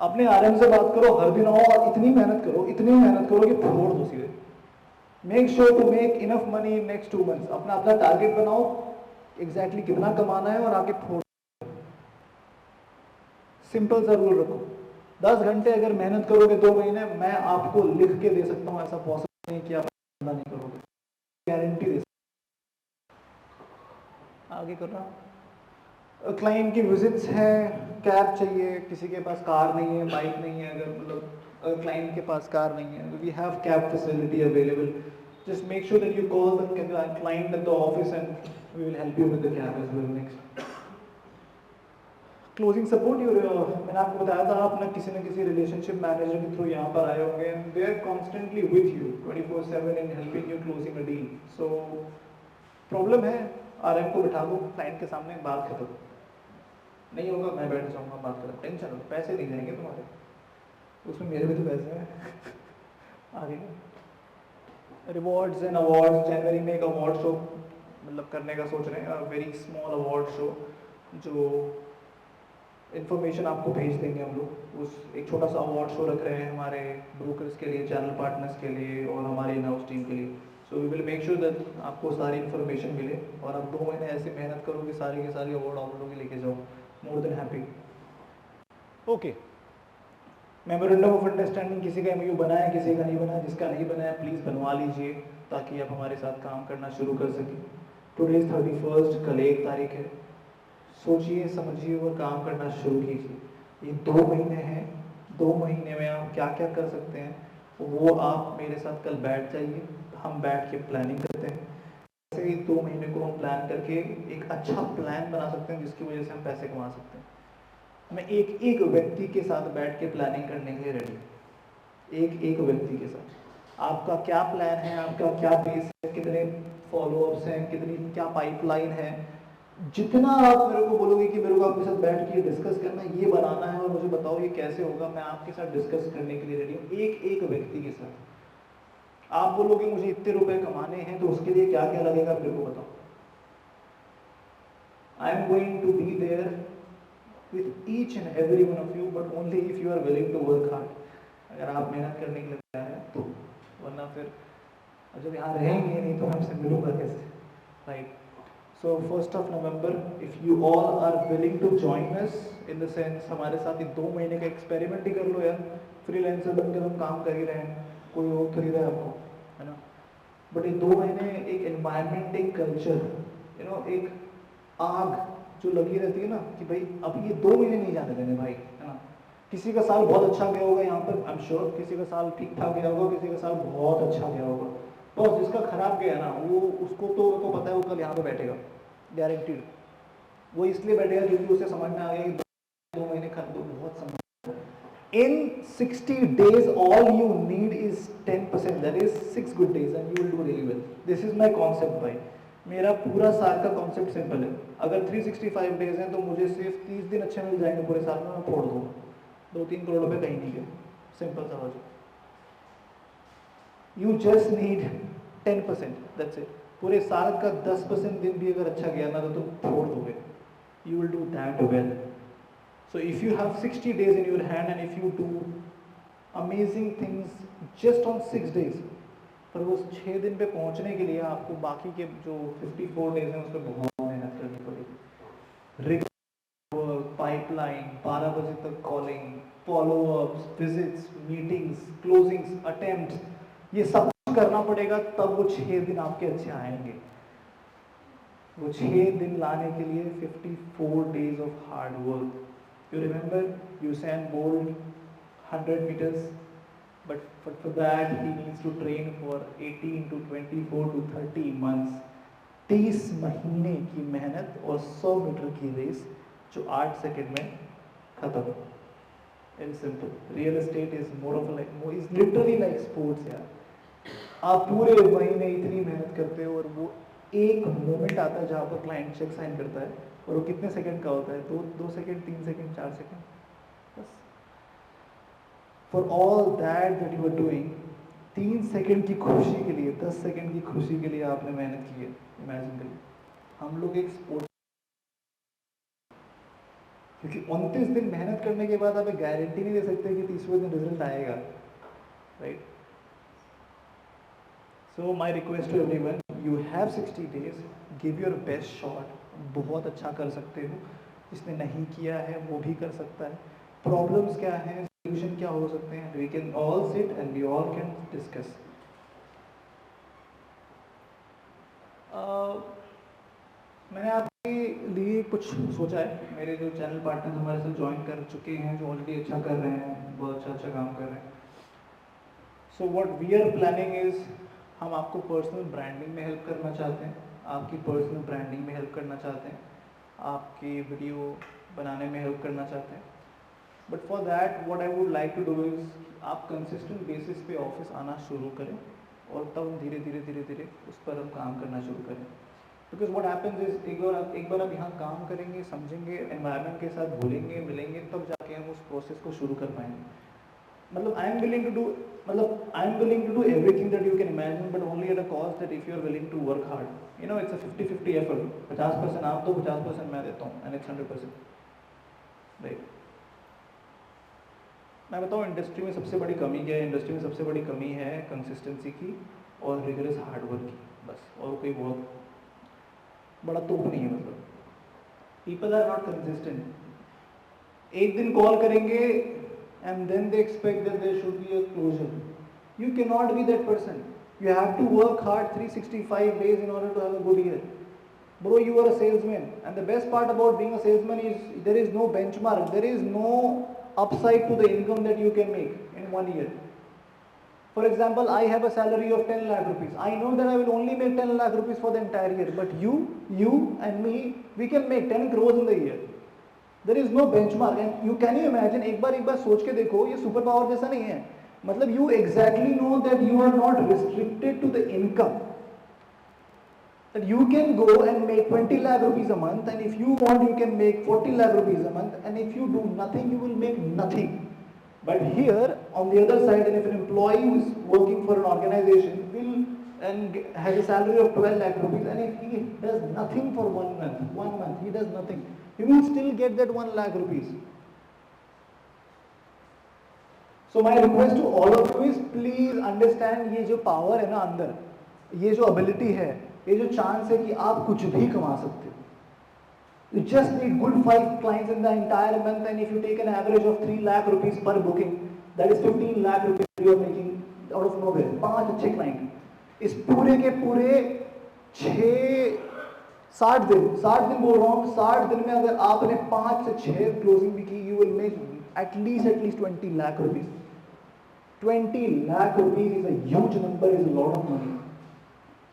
अपने आरएम से बात करो, हर दिन आओ और इतनी मेहनत करो, इतनी मेहनत करो कि फोड़ दो सीधे। Make sure to make enough money in next 2 months. अपना अपना टारगेट बनाओ, एग्जैक्टली कितना कमाना है और आके फोड़। सिंपल सा रूल रखो, 10 घंटे अगर मेहनत करोगे 2 महीने, मैं आपको लिख के दे सकता हूँ, ऐसा पॉसिबल नहीं कि आप नहीं करोगे, गारंटी दे। आगे कर रहा हूँ, क्लाइंट की विजिट्स हैं, कैब चाहिए, किसी के पास कार नहीं है, बाइक नहीं है, अगर मतलब क्लाइंट के पास कार नहीं है, we have cab facility available. Just make sure that you call the client at the office and we will help you with the cab as well. Next, closing support. मैंने आपको बताया था, आप ना किसी रिलेशनशिप मैनेजर के through यहाँ पर आए होंगे, and they are constantly with you 24/7 in helping you closing a deal. So problem है, आरएम को बिठा दो क्लाइंट के सामने, बात खत्म। नहीं होगा मैं बैठ जाऊंगा, बात करो, टेंशन लो, पैसे नहीं जाएंगे तुम्हारे, उसमें मेरे भी तो पैसे हैं। आगे रिवॉर्ड्स एंड अवार्ड्स, जनवरी में एक अवार्ड शो मतलब करने का सोच रहे हैं, वेरी स्मॉल अवार्ड शो, जो इन्फॉर्मेशन आपको भेज देंगे हम लोग। उस एक छोटा सा अवार्ड शो रख रहे हैं हमारे ब्रोकर्स के लिए, चैनल पार्टनर्स के लिए और हमारे इन हाउस टीम के लिए। So we will make sure that आपको सारी इन्फॉर्मेशन मिले और आप 2 महीने ऐसे मेहनत करो कि सारी के सारी अवार्ड आप लोग लेके जाओ। More than happy. Okay, memorandum of understanding, किसी का एमओयू बना है, किसी का नहीं बना है, जिसका नहीं बना है प्लीज़ बनवा लीजिए ताकि आप हमारे साथ काम करना शुरू कर सकें। टुडे इज 31, कल 1 तारीख है। सोचिए समझिए और काम करना शुरू कीजिए। ये 2 महीने हैं, 2 महीने में आप क्या क्या कर सकते हैं वो आप मेरे साथ कल बैठ जाइए, हम बैठ के प्लानिंग करते हैं। ऐसे ही 2 महीने को हम प्लान करके एक अच्छा प्लान बना सकते हैं जिसकी वजह से हम पैसे कमा सकते हैं। मैं एक एक व्यक्ति के साथ बैठ के प्लानिंग करने के लिए रेडी, एक एक व्यक्ति के साथ। आपका क्या प्लान है, आपका क्या बेस है, कितने फॉलोअर्स हैं, कितनी क्या पाइपलाइन है, जितना आप मेरे को बोलोगे कि मेरे को आपके साथ बैठ के डिस्कस करना है, ये बनाना है और मुझे बताओ ये कैसे होगा, मैं आपके साथ डिस्कस करने के लिए रेडी हूँ, एक एक व्यक्ति के साथ। आप बोलोगे मुझे इतने रुपए कमाने हैं तो उसके लिए क्या क्या लगेगा मेरे को बताओ। I am going to be there with each and every one of you, but only if you are willing to work hard. अगर आप मेहनत करने के लिए तैयार हैं तो, वरना फिर जब यहाँ रहेंगे नहीं तो हमसे मिलूंगा कैसे, right? So 1st of November, if you all are willing to join us, in the sense हमारे साथ ही 2 महीने का एक्सपेरिमेंट ही कर लो यार, फ्रीलांसर बनकर हम काम कर ही रहे हैं, कोई और खरीद रहा है आपको, है ना? बट ये 2 महीने एक एनवायरनमेंट, एक कल्चर, एक आग जो लगी रहती है ना कि भाई अब ये 2 महीने नहीं जाने देने भाई, है ना? किसी का साल बहुत अच्छा गया होगा यहाँ पर, आई एम श्योर, किसी का साल ठीक ठाक गया होगा, किसी का साल बहुत अच्छा गया होगा, बस जिसका खराब गया ना वो उसको तो पता है वो कल यहाँ पे बैठेगा, गारंटीड। वो इसलिए बैठेगा क्योंकि उसे समझ में आ गया कि 2 महीने बहुत समझ। In 60 days, all you need is 10%, that is 6 good days, and you will do really well. This is my concept भाई। मेरा पूरा साल का कॉन्सेप्ट सिंपल है। अगर 365 डेज हैं तो मुझे सिर्फ 30 दिन अच्छे मिल जाएंगे पूरे साल में, मैं फोड़ दूंगा। 2-3 करोड़ रुपए कहीं नहीं गए, सिंपल सा logic. You just need 10%, that's it. पूरे साल का 10% दिन भी अगर अच्छा गया ना तो तुम फोड़ दोगे। You will do that well. So if you have 60 days in your hand and if you do amazing things just on 6 days, पर वो 6 दिन पे पहुंचने के लिए आपको बाकी के जो 54 डेज हैं उस पर बहुत मेहनत करनी पड़ेगी। पाइपलाइन, 12 बजे तक calling, follow-ups, visits, meetings, closings, attempts, ये सब कुछ करना पड़ेगा, तब वो 6 दिन आपके अच्छे आएंगे। वो 6 दिन लाने के लिए 54 days of hard work. You remember Usain Bolt 100 meters, but for that he needs to train for 18 to 24 to 30 months. 30 महीने की मेहनत और 100 मीटर की रेस जो 8 सेकंड में खत्म। Very simple. Real estate is more of is literally like sports यार। आप पूरे महीने इतनी मेहनत करते हो और वो एक मोमेंट आता है जहाँ पर क्लाइंट चेक साइन करता है और वो कितने सेकंड का होता है, 2 सेकंड, 3 सेकंड, 4 सेकंड, बस। For all that you are doing, 3 second की खुशी के लिए, 10 सेकंड की खुशी के लिए आपने मेहनत की है, इमेजिन करिए। हम लोग एक स्पोर्ट, क्योंकि 29 दिन मेहनत करने के बाद आप एक गारंटी नहीं दे सकते कि 30वें दिन रिजल्ट आएगा, right? So my request to everyone, you have 60 days, give your best shot. बहुत अच्छा कर सकते हो, जिसने नहीं किया है वो भी कर सकता है। प्रॉब्लम्स क्या हैं, सोल्यूशन क्या हो सकते हैं, we can all sit and we all can discuss. मैंने आपके लिए कुछ सोचा है। मेरे जो चैनल पार्टनर हमारे साथ ज्वाइन कर चुके हैं, जो ऑलरेडी अच्छा कर रहे हैं, बहुत अच्छा अच्छा काम कर रहे हैं। So what we are planning is, हम आपको पर्सनल ब्रांडिंग में हेल्प करना चाहते हैं, आपकी पर्सनल ब्रांडिंग में हेल्प करना चाहते हैं, आपकी वीडियो बनाने में हेल्प करना चाहते हैं। But for that what I would like to do is, आप कंसिस्टेंट बेसिस पे ऑफिस आना शुरू करें, और तब धीरे धीरे धीरे धीरे उस पर हम काम करना शुरू करें। बिकॉज व्हाट हैपेंस इज, एक बार आप यहाँ काम करेंगे, समझेंगे, एनवायरनमेंट के साथ घुलेंगे मिलेंगे, तब जाके हम उस प्रोसेस को शुरू कर पाएंगे। मतलब I am willing to do everything that you can imagine, but only at a cost that if you are willing to work hard. You know, it's a 50-50 effort. 50% आप दो, 50% मैं देता हूँ, एंड इट्स 100%, राइट? मैं बताऊँ industry में सबसे बड़ी कमी क्या है? इंडस्ट्री में सबसे बड़ी कमी है कंसिस्टेंसी की और रिगरस हार्डवर्क की, बस। और कोई बहुत बड़ा तोप नहीं है। मतलब पीपल आर नॉट कंसिस्टेंट। एक दिन कॉल करेंगे and then they expect that there should be a closure. You can not be that person. You have to work hard 365 days in order to have a good year. Bro, you are a salesman, and the best part about being a salesman is there is no benchmark, there is no upside to the income that you can make in 1 year. For example, I have a salary of 10 lakh rupees. I know that I will only make 10 lakh rupees for the entire year. But you and me, we can make 10 crores in the year. There is no benchmark. And can you imagine, एक बार सोच के देखो, ये super power जैसा नहीं है। मतलब you exactly know that you are not restricted to the income. That you can go and make 20 lakh rupees a month, and if you want, you can make 40 lakh rupees a month, and if you do nothing, you will make nothing. But here, on the other side, and if an employee who is working for an organization will and has a salary of 12 lakh rupees, and if he does nothing for 1 month, he does nothing, he will still get that 1 lakh rupees. So my request to all of you is, please understand, ये जो power है ना अंदर, ये जो ability है, ये जो chance है कि आप कुछ भी कमा सकते हो। You just need good 5 clients in the entire month, and if you take an average of 3 lakh rupees per booking, that is 15 lakh rupees you are making out of nowhere. 5 अच्छे client, इस पूरे के पूरे 60 दिन बोल रहा हूँ, 60 दिन में अगर आपने 5 से 6 क्लोजिंग भी की, you will make at least 20 lakh rupees. 20 lakh rupees is a huge number, is a lot of money.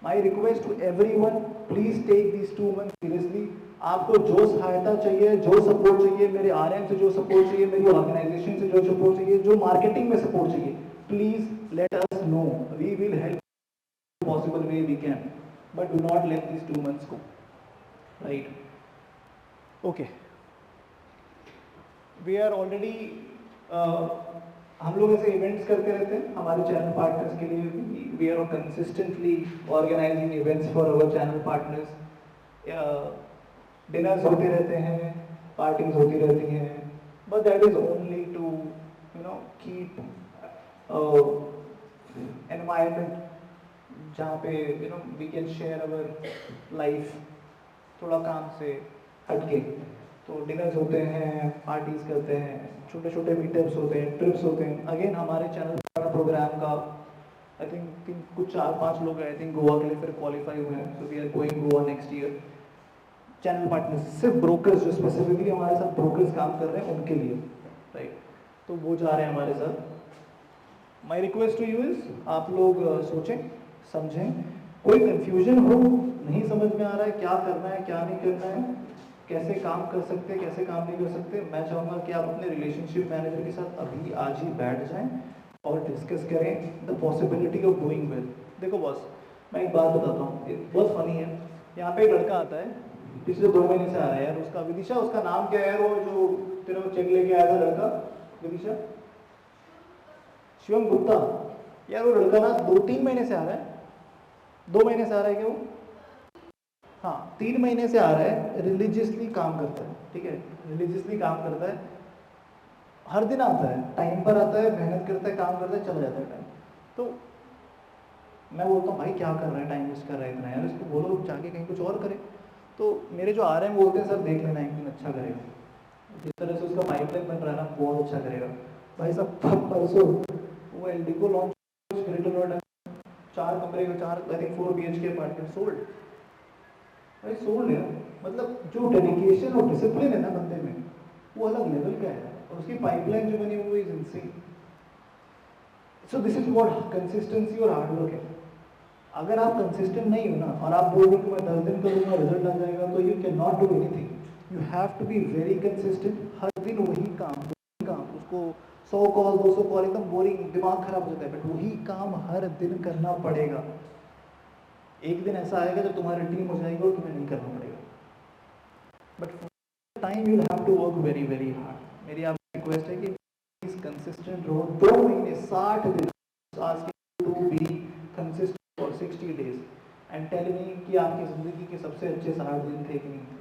My request to everyone, please take these 2 months seriously. आपको जो सहायता चाहिए, जो सपोर्ट चाहिए, मेरे आरएम से जो सपोर्ट चाहिए, मेरी ऑर्गेनाइजेशन से जो सपोर्ट चाहिए, जो मार्केटिंग में सपोर्ट चाहिए, please let us know, we will help possible way we can, but do not let this 2 months go, right? Okay, we are already, हम लोग ऐसे इवेंट्स करते रहते हैं हमारे चैनल पार्टनर्स के लिए। We are consistently organizing events for our channel partners. Dinners होते रहते हैं, पार्टीज होती रहती हैं, but that is only to keep environment जहाँ पे we can share our life थोड़ा काम से हटके। तो डिनर्स होते हैं, पार्टीज करते हैं, छोटे छोटे मीटअप्स होते हैं, ट्रिप्स होते हैं। अगेन हमारे चैनल प्रोग्राम का आई थिंक कुछ 4-5 लोग आई थिंक गोवा के लिए फिर क्वालिफाई हुए हैं। So we are going Goa next year. Channel partners, सिर्फ ब्रोकर्स जो स्पेसिफिकली हमारे साथ ब्रोकर्स काम कर रहे हैं उनके लिए, राइट? तो वो जा रहे हैं हमारे साथ। My request to you is, आप लोग सोचें, समझें, कोई कंफ्यूजन हो, नहीं समझ में आ रहा है क्या करना है क्या नहीं करना है, कैसे काम कर सकते हैं कैसे काम नहीं कर सकते, मैं चाहूँगा कि आप अपने रिलेशनशिप मैनेजर के साथ अभी आज ही बैठ जाएं और डिस्कस करें the possibility of doing well. देखो बॉस, मैं एक बात बताता हूँ, बहुत फनी है। यहाँ पे एक लड़का आता है, पिछले 2 महीने से आ रहा है यार, उसका विदिशा, उसका नाम क्या है, वो जो तेरे को चेक लेके आया था लड़का, विदिशा, शिवम गुप्ता। यार वो लड़का ना 2-3 महीने से आ रहा है, 2 महीने से आ रहा है क्या वो? हाँ 3 महीने से आ रहा है, रिलीजियसली काम करता है, ठीक है, रिलीजियसली काम करता है, हर दिन आता है, टाइम पर आता है, मेहनत करता है, काम करता है, चला जाता है टाइम। तो मैं बोलता हूँ भाई क्या कर रहा है, टाइम वेस्ट कर रहा है इतना, यार इसको बोलो जाके कहीं कुछ और करे। तो मेरे जो आ रहे हैं बोलते हैं सर देख लेना एक दिन अच्छा करेगा, जिस तरह से उसका पाइपलाइन बन रहा है ना बहुत अच्छा करेगा। भाई साहब परसों वो एल्डिको लॉन्च ग्रेटर नोएडा, 4 कमरे का, 4 I think 4 BHK apartment sold. भाई सोल्ड है, मतलब जो डेडिकेशन और डिसिप्लिन है ना बंदे में वो अलग लेवल का है, और उसकी पाइपलाइन जो बनी हुई is insane. So this is what consistency और हार्डवर्क है। अगर आप कंसिस्टेंट नहीं हो ना और आप बोल रहे हो कि मैं 10 दिन करूंगा रिजल्ट आ जाएगा, तो you can not do anything. You have to be very consistent, हर दिन वही काम उसको 100 कॉल 200 कॉल एकदम बोरिंग, दिमाग खराब हो जाता है, बट वही काम हर दिन करना पड़ेगा। एक दिन ऐसा आएगा जब तुम्हारी टीम हो जाएगी और तुम्हें नहीं करना पड़ेगा, but time you have to work very very hard. मेरी आपसे रिक्वेस्ट है कि प्लीज कंसिस्टेंट रहो, 2 महीने 60 दिन, आज के to be consistent for 60 days and tell me कि आपकी ज़िंदगी के सबसे अच्छे 60 दिन थे कि नहीं थे।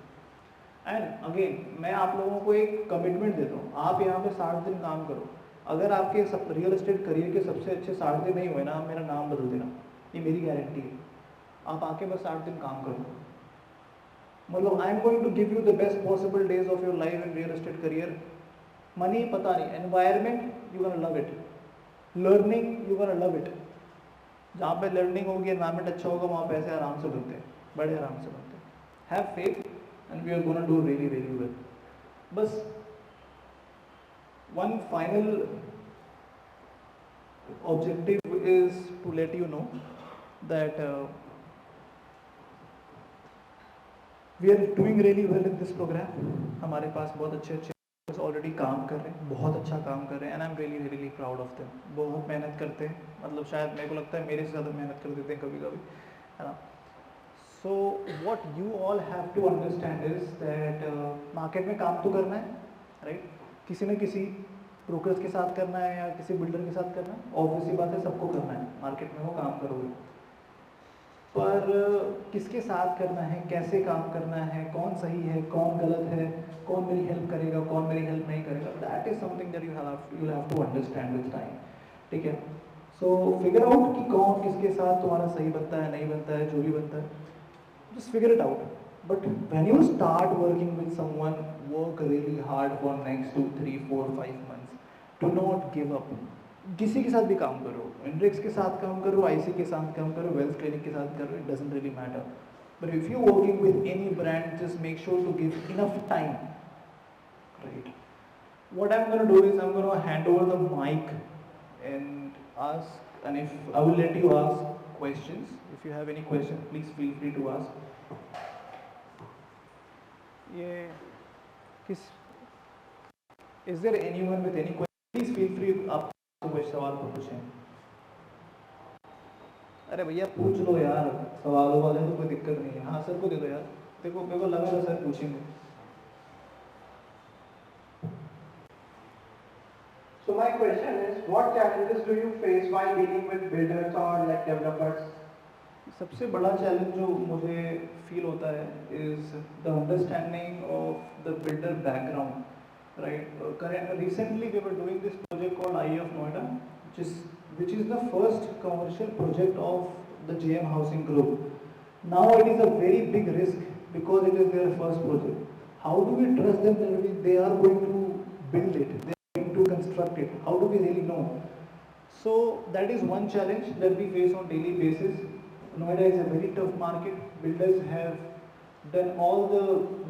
एंड अगेन मैं आप लोगों को एक कमिटमेंट देता हूँ, आप यहाँ पे 60 दिन काम करो, अगर आपके रियल एस्टेट करियर के सबसे अच्छे 60 दिन नहीं हुए ना, आप मेरा नाम बदल देना, ये मेरी गारंटी है। आप आके बस 60 दिन काम करो, मतलब I am going to give you the best possible days of your life in real estate career. Money पता नहीं, environment you gonna love it, learning you gonna love it. जहाँ पे लर्निंग होगी, एनवायरमेंट अच्छा होगा, वहाँ पैसे आराम से बनते हैं, बड़े आराम से बनते हैं। Have faith and we are gonna do really really well. बस one final objective is to let you know that we are doing really well in this program. हमारे पास बहुत अच्छे अच्छे ऑलरेडी काम कर रहे हैं, बहुत अच्छा काम कर रहे हैं, and I am really really proud of them. बहुत मेहनत करते हैं, मतलब शायद मेरे को लगता है मेरे से ज़्यादा मेहनत कर देते हैं कभी कभी, है ना। So what you all have to understand is that market में काम तो करना है, राइट, किसी न किसी ब्रोकर्स के साथ करना है या किसी बिल्डर के साथ करना है, ऑब्वियसली बात है सबको करना है, मार्केट में वो काम करोगे, पर किसके साथ करना है, कैसे काम करना है, कौन सही है, कौन गलत है, कौन मेरी हेल्प करेगा, कौन मेरी हेल्प नहीं करेगा, that is something that you have to understand with time, ठीक है। सो फिगर आउट कि कौन किसके साथ तुम्हारा सही बनता है, नहीं बनता है, जो भी बनता है, just figure it out. But when you start working with someone, work really hard for next 2, 3, 4, 5 months. Do not give up. किसी के साथ भी काम करो, इंडेक्स के साथ काम करो, आईसी के साथ काम करो, वेल्थ क्लिनिक के साथ करो, it doesn't really matter. But if you're working with any brand, just make sure to give enough time. Right. What I'm going to do is I'm going to hand over the mic and ask, and if I will let you ask questions. If you have any question, please feel free to ask. ये किस Is there anyone with any question? Please feel free, आप कोई सवाल पूछें। अरे भैया पूछ लो यार, सवालों वाले तो कोई दिक्कत नहीं है। हाँ सर को दे दो यार, देखो मेरे को लगा था सर पूछेंगे। So my question is, what challenges do you face while dealing with builders or like developers? सबसे बड़ा चैलेंज जो मुझे फील होता है is the understanding of the builder background, right. Recently we were doing this project called IE of Noida, which is the first commercial project of the JM Housing Group. Now it is a very big risk because it is their first project. How do we trust them that they are going to build it, they are going to construct it? How do we really know? So that is one challenge that we face on daily basis. Noida is a very tough market. Builders have done all the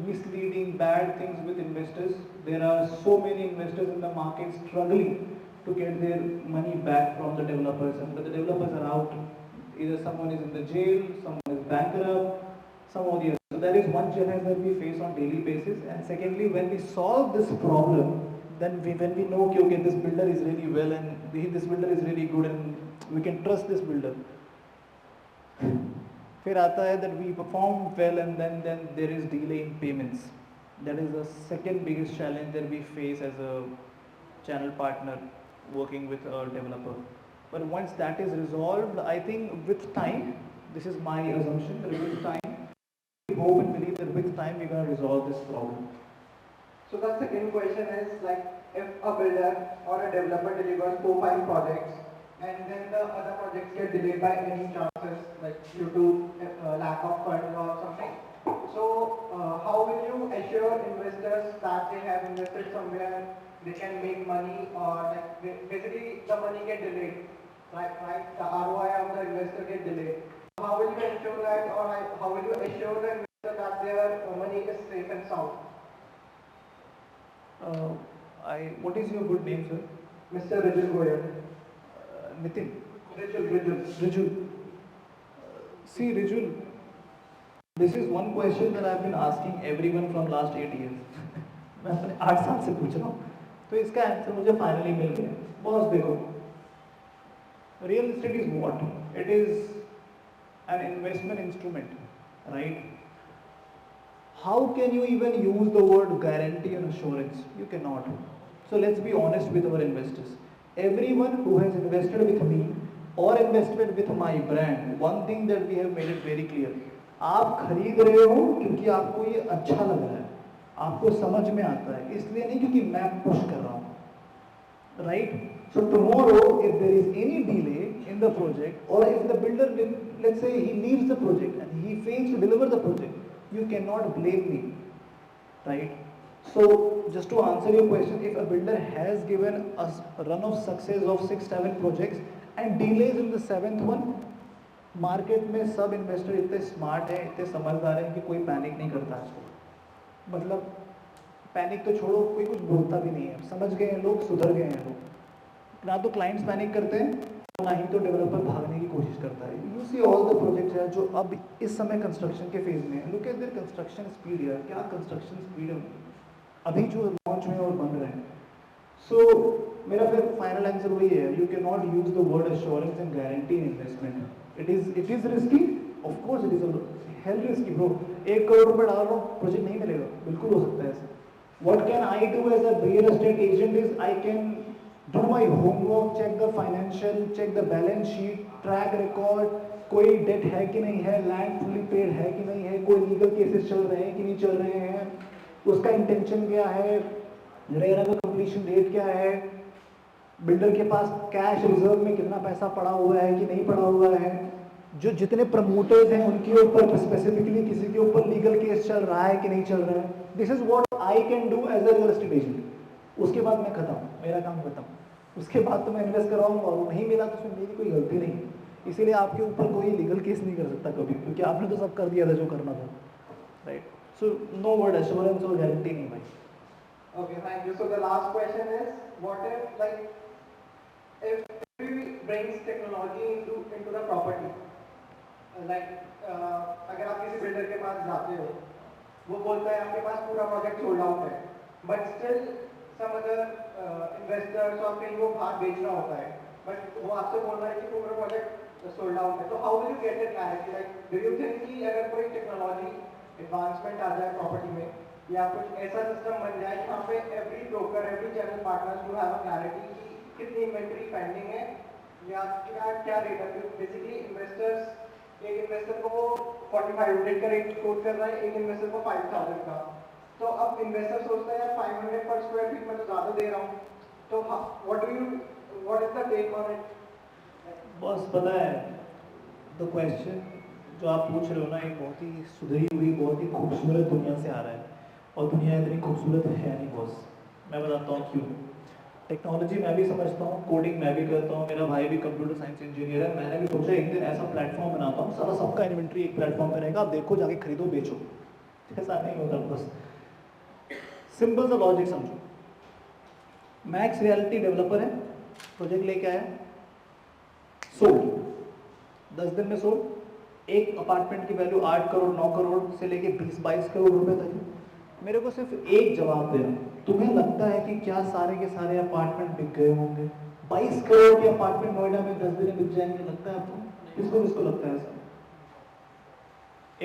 misleading, bad things with investors. There are so many investors in the market struggling to get their money back from the developers, and but the developers are out. Either someone is in the jail, someone is bankrupt, some or the other. So that is one challenge that we face on daily basis. And secondly, when we solve this problem, then when we know okay, this builder is really well and this builder is really good and we can trust this builder. फिर आता है that we perform well and then there is delay in payments. That is the second biggest challenge that we face as a channel partner working with a developer. But once that is resolved, I think with time, this is my assumption, that with time, we hope and believe that with time we're going to resolve this problem. So the second question is like if a builder or a developer delivers 4-5 projects and then the other projects get delayed by any chances like due to lack of funds or something. So how will you assure investors that they have invested somewhere, they can make money or like basically the money get delayed, right? The ROI of the investor get delayed. How will you ensure that or how will you assure the investor that their money is safe and sound? What is your good name, sir? Mr. Rijul Goyal. Nitin. Rijul. Rijul. See, Rijul, this is one question that I've been asking everyone from last 8 years. मैं अपने 8 साल से पूछ रहा हूँ, तो इसका answer मुझे फाइनली मिल गया। बॉस देखो, real estate is what? It is an investment instrument, right? How can you even use the word guarantee and assurance? You cannot. So let's be honest with our investors. Everyone who has invested with me or invested with my brand, one thing that we have made it very clear. आप खरीद रहे हो क्योंकि आपको ये अच्छा लग रहा है, आपको समझ में आता है, इसलिए नहीं क्योंकि मैं पुश कर रहा हूँ, right? So tomorrow, if there is any delay in the project, or if the builder, let's say he leaves the project and he fails to deliver the project, you cannot blame me, right? So just to answer your question, if a builder has given us a run of success of 6-7 projects and delays in the 7th one, market में सब investor इतने smart हैं, इतने समझदार हैं कि कोई panic नहीं करता है। मतलब पैनिक तो छोड़ो, कोई कुछ बोलता भी नहीं है, समझ गए हैं लोग, सुधर गए हैं लोग। ना तो क्लाइंट्स पैनिक करते हैं, ना ही तो डेवलपर भागने की कोशिश करता है। You see all the projects हैं जो अब इस समय कंस्ट्रक्शन के फेज में है। Look at there construction speed यार, क्या कंस्ट्रक्शन स्पीड है अभी जो लॉन्च में और बन रहे हैं। सो मेरा फिर फाइनल आंसर वही है, you can not use the word assurance and guarantee in investment. It is risky, of course it is hello risky bro. 1 crore रुपए डाल रहा हूँ, प्रोजेक्ट नहीं मिलेगा, बिल्कुल हो सकता है ऐसा। What can I do as a real estate agent is I can do my homework, check the financial, check the balance sheet, track record, कोई डेट है कि नहीं है, लैंड फुली पेड है कि नहीं है, कोई लीगल केसेस चल रहे हैं कि नहीं चल रहे हैं, उसका इंटेंशन क्या है, रेरा का कंप्लीशन डेट क्या है, बिल्डर के पास कैश रिजर्व में कितना पैसा पड़ा हुआ है कि नहीं पड़ा हुआ है, जो जितने प्रमोटर्स हैं उनके ऊपर स्पेसिफिकली किसी के ऊपर लीगल केस चल रहा है कि नहीं चल रहा है। This is what I can do as a real estate agent. उसके बाद मैं खत्म, मेरा काम खत्म। उसके बाद तो मैं इन्वेस्ट कराऊंगा और नहीं मिला तो उसमें मेरी कोई गलती नहीं है। इसीलिए आपके ऊपर कोई लीगल केस नहीं कर सकता कभी, क्योंकि आपने तो सब कर दिया था जो करना था, right? So no word assurance और गारंटी नहीं भाई। Okay, thank you. So the last question is, what if if we brings technology into the property, अगर आप किसी बिल्डर के पास जाते हो, वो बोलता है आपके पास पूरा प्रोजेक्ट सोल्ड आउट है, but still some other investors और कहीं वो भाग बेचना होता है, बट वो आपसे बोल रहा है कि पूरा प्रोजेक्ट सोल्ड आउट है। तो how will you get it clarity? Do you think कि अगर कोई टेक्नोलॉजी एडवांसमेंट आ जाए प्रॉपर्टी में या कुछ ऐसा सिस्टम बन जाए जहाँ पे every broker, every channel partners to have a clarity कि कितनी इन्वेंटरी पेंडिंग है या क्या रेट है? बेसिकली इन्वेस्टर्स, एक इन्वेस्टर को वो 4500 का रेट कोट कर रहा है, एक इन्वेस्टर को 5000 का। तो अब इन्वेस्टर सोचता है यार 500 पर स्क्वायर फीट में तो ज़्यादा दे रहा हूँ, तो what is the take on it? बस पता है, द क्वेश्चन जो आप पूछ रहे हो ना, एक बहुत ही सुधरी हुई, बहुत ही खूबसूरत दुनिया से आ रहा है, और दुनिया इतनी खूबसूरत है नहीं बॉस। मैं बताता हूँ क्यों। टेक्नोलॉजी मैं भी समझता हूँ, कोडिंग मैं भी करता हूँ, मेरा भाई भी कंप्यूटर साइंस इंजीनियर है। मैंने भी सोचा एक दिन ऐसा प्लेटफॉर्म बनाता हूँ, सारा सबका इन्वेंट्री एक प्लेटफॉर्म पर रहेगा, आप देखो जाके खरीदो बेचो। ऐसा नहीं होता बस। सिंपल सा लॉजिक समझो। मैक्स रियलिटी डेवलपर है, प्रोजेक्ट लेके आया, सोल्ड, 10 दिन में सोल्ड। एक अपार्टमेंट की वैल्यू 8 करोड़ 9 करोड़ से लेके 20-22 करोड़ रुपए तक है। मेरे को सिर्फ एक जवाब देना, तुम्हें लगता है कि क्या सारे के सारे अपार्टमेंट बिक गए होंगे? 22 करोड़ के अपार्टमेंट नोएडा में 10 दिन में बिक जाएंगे? लगता है आपको? किसको लगता है ऐसा?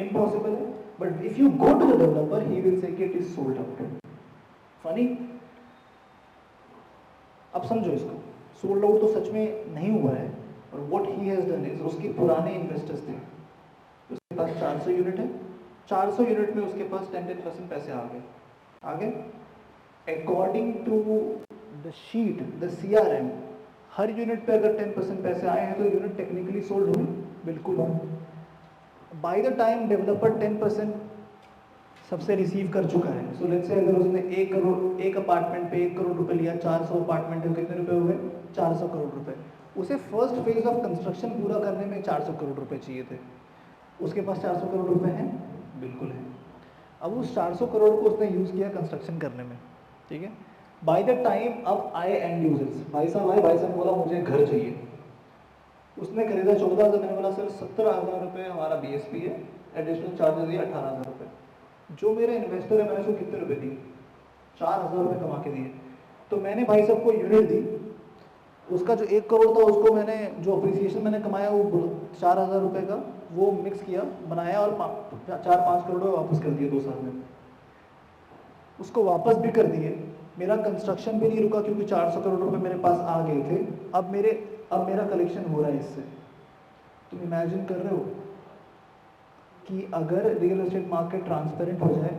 इम्पॉसिबल है। But if you go to the developer, he will say कि it is sold out. Funny? अब समझो इसको, सोल्ड आउट तो सच में नहीं हुआ है, और what he has done is, उसके पुराने इन्वेस्टर्स थे, उसके पास 400 यूनिट है, 400 यूनिट में उसके पास 10% पैसे आ गए। According to the sheet, the CRM, हर यूनिट पे अगर 10% पैसे आए हैं तो यूनिट टेक्निकली सोल्ड हुई, बिल्कुल। बाय द टाइम डेवलपर 10% सबसे रिसीव कर चुका है, सो लेट्स से अगर उसने 1 करोड़, एक अपार्टमेंट पे 1 करोड़ रुपए लिया, 400 अपार्टमेंट है, कितने रुपए हुए? 400 करोड़ रुपए। उसे फर्स्ट फेज ऑफ कंस्ट्रक्शन पूरा करने में 400 करोड़ रुपए चाहिए थे, उसके पास 400 करोड़ रुपए हैं, बिल्कुल है। अब उस 400 करोड़ को उसने यूज़ किया कंस्ट्रक्शन करने में, ठीक है। बाय द टाइम अब आए एंड यूजर्स, भाई साहब आए, भाई साहब बोला मुझे घर चाहिए, उसने खरीदा 14,000, मैंने बोला सर 17,000 रुपये हमारा BSP है, एडिशनल चार्जेस दिए 18,000 रुपये। जो मेरे इन्वेस्टर है मैंने उसको कितने रुपए दिए? 4,000 रुपये कमा के दिए। तो मैंने भाई साहब को यूनिट दी, उसका जो 1 करोड़ था उसको मैंने, जो अप्रिसिएशन मैंने कमाया वो 4,000 रुपये का, वो मिक्स किया, बनाया और 4-5 करोड़ वापस कर दिए 2 साल में। उसको वापस भी कर दिए, मेरा कंस्ट्रक्शन भी नहीं रुका क्योंकि 400 करोड़ रुपए मेरे पास आ गए थे। अब मेरा कलेक्शन हो रहा है इससे। तुम इमेजिन कर रहे हो कि अगर रियल एस्टेट मार्केट ट्रांसपेरेंट हो जाए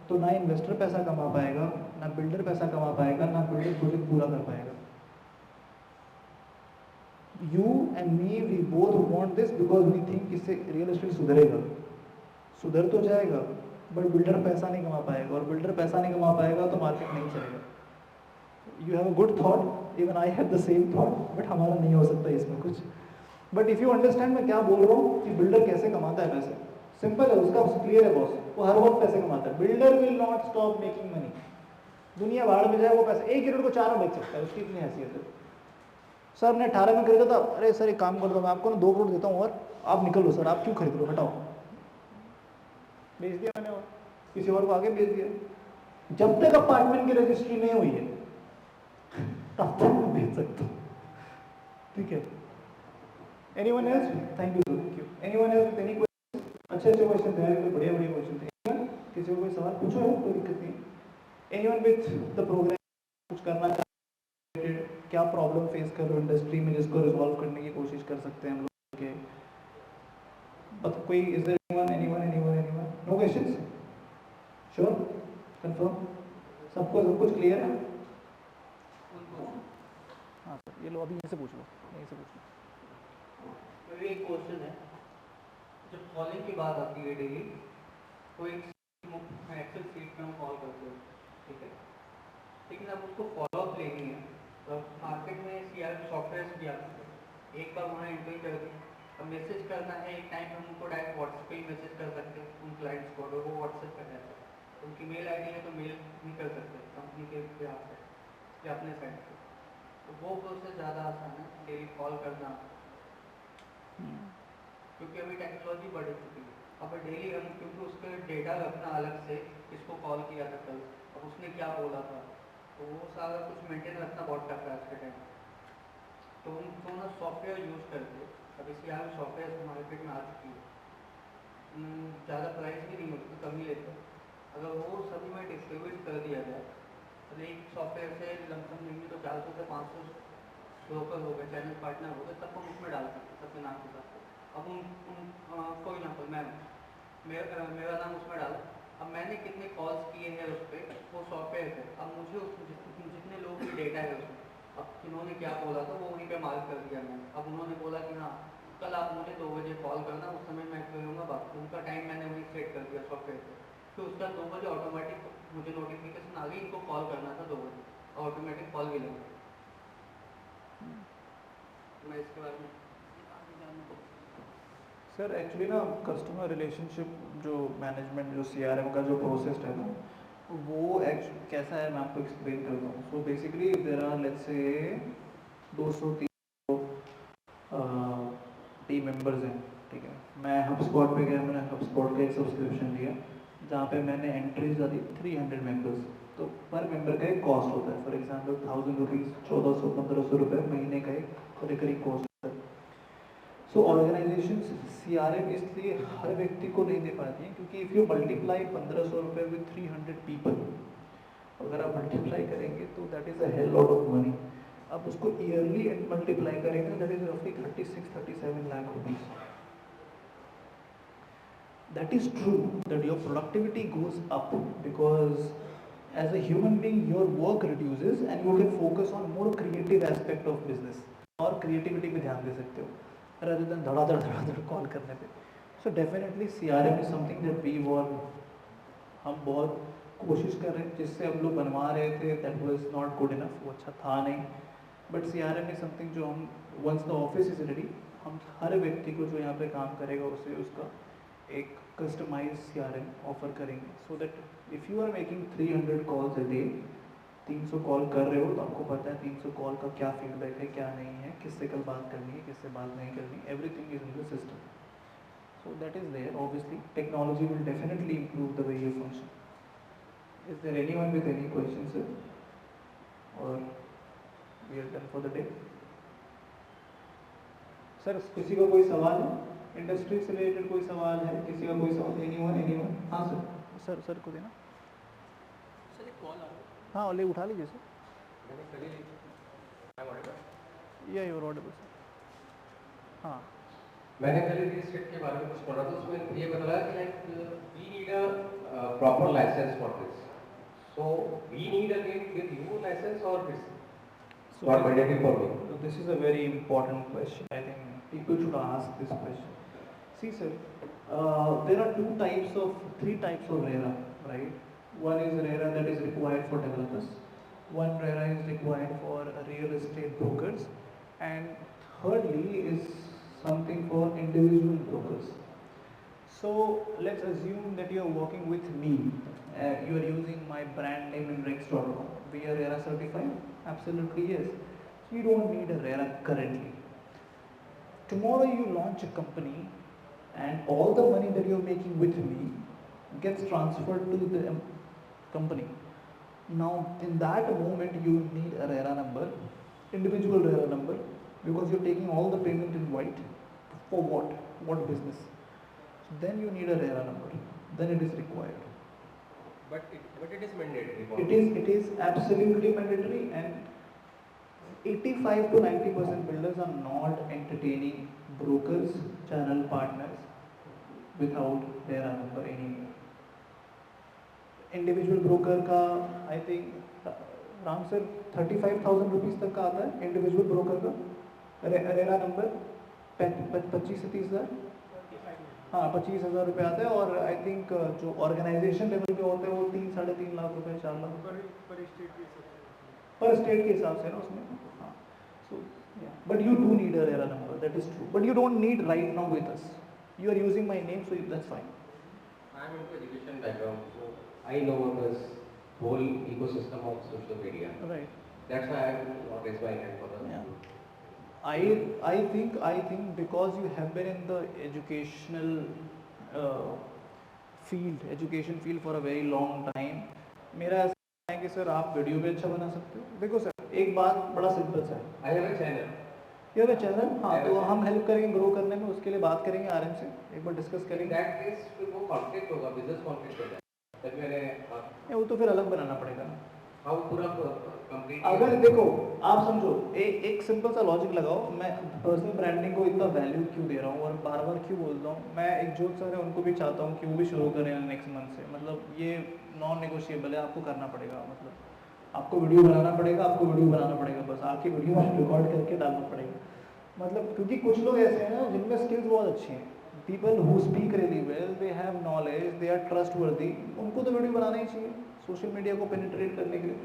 तो ना इन्वेस्टर पैसा कमा पाएगा, ना बिल्डर पैसा कमा पाएगा, ना बिल्डर प्रोजेक्ट पूरा कर पाएगा। You and me, we both want this because we think इससे रियल एस्टेट सुधरेगा, सुधर तो जाएगा, बट बिल्डर पैसा नहीं कमा पाएगा, और बिल्डर पैसा नहीं कमा पाएगा तो मार्केट नहीं चलेगा। You have a good thought, even I have the same thought, but हमारा नहीं हो सकता इसमें कुछ। बट इफ़ यू अंडरस्टैंड मैं क्या बोल रहा हूँ कि बिल्डर कैसे कमाता है पैसे, सिंपल है, उसका क्लियर है बॉस, वो हर वक्त पैसे कमाता है। Builder will not stop making money, दुनिया बाहर में जाए वो पैसे 1 यूनिट को 4 में बेच सकता है, उसकी इतनी हैसियत है। सर ने 18 में खरीदा था, अरे सर एक काम कर दो, मैं आपको ना 2 करोड़ देता हूँ और आप निकल लो सर, आप क्यों खरीद लो, हटाओ, बेच दिया मैंने और किसी और को आगे बेच दिया। जब तक अपार्टमेंट की रजिस्ट्री नहीं हुई है तब तक मैं बेच सकता हूँ, ठीक है। Anyone else? Thank you, anyone else with any question? अच्छे क्वेश्चन थे, कोई बढ़िया क्वेश्चन थे। किसी को कोई सवाल पूछो है, कोई दिक्कत नहीं। एनीवन विद द प्रोग्राम कुछ करना चाहते, क्या प्रॉब्लम फेस कर रहे हो इंडस्ट्री में जिसको रिजॉल्व करने की कोशिश कर सकते हैं हम लोग के, बट कोई is there anyone? No questions? Sure, confirm, सबको सब कुछ क्लियर है? हाँ सर, ये लो अभी यहीं से पूछ लो, यहीं से पूछ लो। मेरी एक क्वेश्चन है, जब कॉलिंग की बात आती है डेली, तो एक एक्सेल सीट में हम कॉल करते हैं, ठीक है, लेकिन अब उसको फॉलोअप लेनी है, तो मार्केट में CRM सॉफ्टवेयर भी आते हैं, एक बार उन्होंने एंट्री कर दी, अब मैसेज करना है, एक टाइम में उनको डायरेक्ट व्हाट्सएप पे ही मैसेज कर सकते हैं उन क्लाइंट्स को, अगर वो व्हाट्सएप कर जाते हैं, उनकी मेल ID है तो मेल नहीं कर सकते कंपनी के बिहाफ से या अपने साइड से, तो वो प्रोसेस ज़्यादा आसान है डेली कॉल करना, क्योंकि अभी टेक्नोलॉजी बढ़ चुकी है। अब डेली हम, क्योंकि उसका डेटा रखना अलग से, किसको कॉल किया था कल, अब उसने क्या बोला था, तो वो सारा कुछ मेंटेन रखना बहुत टफ है आज के टाइम। तो हम तो ना सॉफ्टवेयर यूज़ करते, अब इसलिए यहाँ सॉफ्टवेयर मार्केट में आ चुकी है, ज़्यादा प्राइस भी नहीं होती, कम ही लेते, अगर वो सभी में डिस्ट्रीब्यूट कर दिया जाए, तो एक सॉफ्टवेयर से लमसम लेंगे तो 400 से 500 ब्रोकर हो गए, चैनल पार्टनर हो गए, तब हम उसमें डाल सकते सबके नाम के साथ। अब फॉर एग्जाम्पल मेरा नाम उसमें डाला, अब मैंने कितने कॉल्स किए हैं उस पर, वो सॉफ्टवेयर है, अब मुझे जितने लोगों की डेटा है उसमें, अब इन्होंने क्या बोला था वो वहीं पे मार्क कर दिया मैंने। अब उन्होंने बोला कि हाँ कल आप मुझे 2 बजे कॉल करना, उस समय मैं करूँगा बात, उनका टाइम मैंने वहीं सेट कर दिया सॉफ्टवेयर पर, फिर उसका 2 बजे ऑटोमेटिक मुझे नोटिफिकेशन आ गई, इनको कॉल करना था 2 बजे, ऑटोमेटिक कॉल भी लगा। मैं इसके बारे में सर एक्चुअली ना कस्टमर रिलेशनशिप जो मैनेजमेंट, जो CRM का जो प्रोसेस है ना, वो कैसा है मैं आपको एक्सप्लेन करता हूँ। So basically there are let's say 200-300 team members हैं, ठीक है। मैं HubSpot पे गया, मैंने HubSpot का एक सब्सक्रिप्शन लिया जहाँ पे मैंने एंट्रीज डाली 300 मेंबर्स, तो पर मेंबर का एक कॉस्ट होता है, फॉर एग्जांपल 1000 रुपीज़, 1400-1500 रुपये महीने का एक रिकरिंग कॉस्ट होता है। सो ऑर्गेनाइजेशन CRM इसलिए हर व्यक्ति को नहीं दे पाती हैं क्योंकि इफ़ यू मल्टीप्लाई 1500 रुपये विद 300 पीपल, अगर आप मल्टीप्लाई करेंगे तो that is a hell lot of money. आप उसको ईयरली मल्टीप्लाई करेंगे, दैट इज रफली 36-37 lakh rupees. That is true that your productivity goes up because as a human being your work reduces and you can focus on more creative aspect of business और creativity पे ध्यान दे सकते हो rather than धड़ाधड़ call करने पे. So definitely CRM is something that we want, हम बहुत कोशिश कर रहे हैं, जिससे हम लोग बनवा रहे थे, that was not good enough, वो अच्छा था नहीं. But CRM is something जो हम once the office is ready, हम हर व्यक्ति को जो यहाँ पे काम करेगा उसे उसका एक कस्टमाइज CRM ऑफर करेंगे, so that if you are making 300 calls a day, 300 call कर रहे हो तो आपको पता है 300 कॉल का क्या फीडबैक है, क्या नहीं है, किससे कल बात करनी है, किससे बात नहीं करनी, everything is in the system. So that is there. Obviously technology will definitely improve the way you function. Is there anyone with any question sir, और we are done for the day. Sir किसी का कोई सवाल है, industry से related कोई सवाल है, किसी का कोई सवाल? एनीवन? हाँ सर. सर को देना. सर एक कॉल आ रहा है. हाँ ले उठा लीजिए सर. मैंने कभी या योर ऑडिबल सर. हाँ मैंने कल रियल एस्टेट के बारे में कुछ पढ़ा था, उसमें ये बताया कि like we need a proper license for this. So we need again with you license और this not mandatory for me. So this is a very important question. I think people should ask this question. See sir, there are three types of RERA, right? One is RERA that is required for developers. One RERA is required for real estate brokers, and thirdly is something for individual brokers. So let's assume that you are working with me. You are using my brand name in Rex.com. We are RERA certified? Absolutely yes. So you don't need a RERA currently. Tomorrow you launch a company and all the money that you're making with me gets transferred to the company. Now in that moment you need a RERA number, individual RERA number, because you're taking all the payment in white. For what? What business? So then you need a RERA number. Then it is required. But it is mandatory for It is absolutely mandatory, and 85 to 90% builders are not entertaining brokers, channel partners without RERA number anymore. Individual broker का I think Ram sir 35,000 rupees तक का आता है individual broker का RERA number 25 से 30,000. हाँ 25,000 रुपये आता है, और आई थिंक जो ऑर्गेनाइजेशन लेवल पे होते हैं वो 3-3.5 लाख रुपए, 4 लाख पर स्टेट के हिसाब से ना उसमें. हाँ so but you do need a RERA number, that is true, but you don't need right now with us. You are using my name, so that's fine. I am into education background, so I know this whole ecosystem of social media. Right. That's why I have raised my hand for the. Yeah. I think because you have been in the educational education field for a very long time, मेरा ऐसा है कि sir आप video भी अच्छा बना सकते हो. देखो सर एक बात बड़ा सिंपल सा है. I have a channel. ये है चैनल. हाँ तो हम हेल्प करेंगे ग्रो करने में, उसके लिए बात करेंगे RM से, एक बार डिस्कस In करेंगे. that case फिर वो कॉन्फ्लिक्ट होगा, बिजनेस कॉन्फ्लिक्ट होगा. तब मैंने वो तो फिर अलग बनाना पड़ेगा ना. हाँ पूरा कंप्लीट. अगर देखो आप समझो एक सिंपल सा लॉजिक लगाओ, मैं पर्सनल ब्रांडिंग को इतना वैल्यू क्यों दे रहा हूँ और बार बार क्यों बोल रहा हूँ. मैं एक जो सर है उनको भी चाहता हूँ कि वो भी शुरू करें नेक्स्ट मंथ से. मतलब ये नॉन नेगोशिएबल है, आपको करना पड़ेगा. मतलब आपको वीडियो बनाना पड़ेगा, आपको वीडियो बनाना पड़ेगा, बस आपकी वीडियो आप रिकॉर्ड करके डालना पड़ेगा. मतलब क्योंकि कुछ लोग ऐसे हैं ना जिनमें स्किल्स बहुत अच्छे हैं. People who speak really well, they have knowledge, they are trustworthy, उनको तो वीडियो बनाना ही चाहिए सोशल मीडिया को पेनिट्रेट करने के लिए.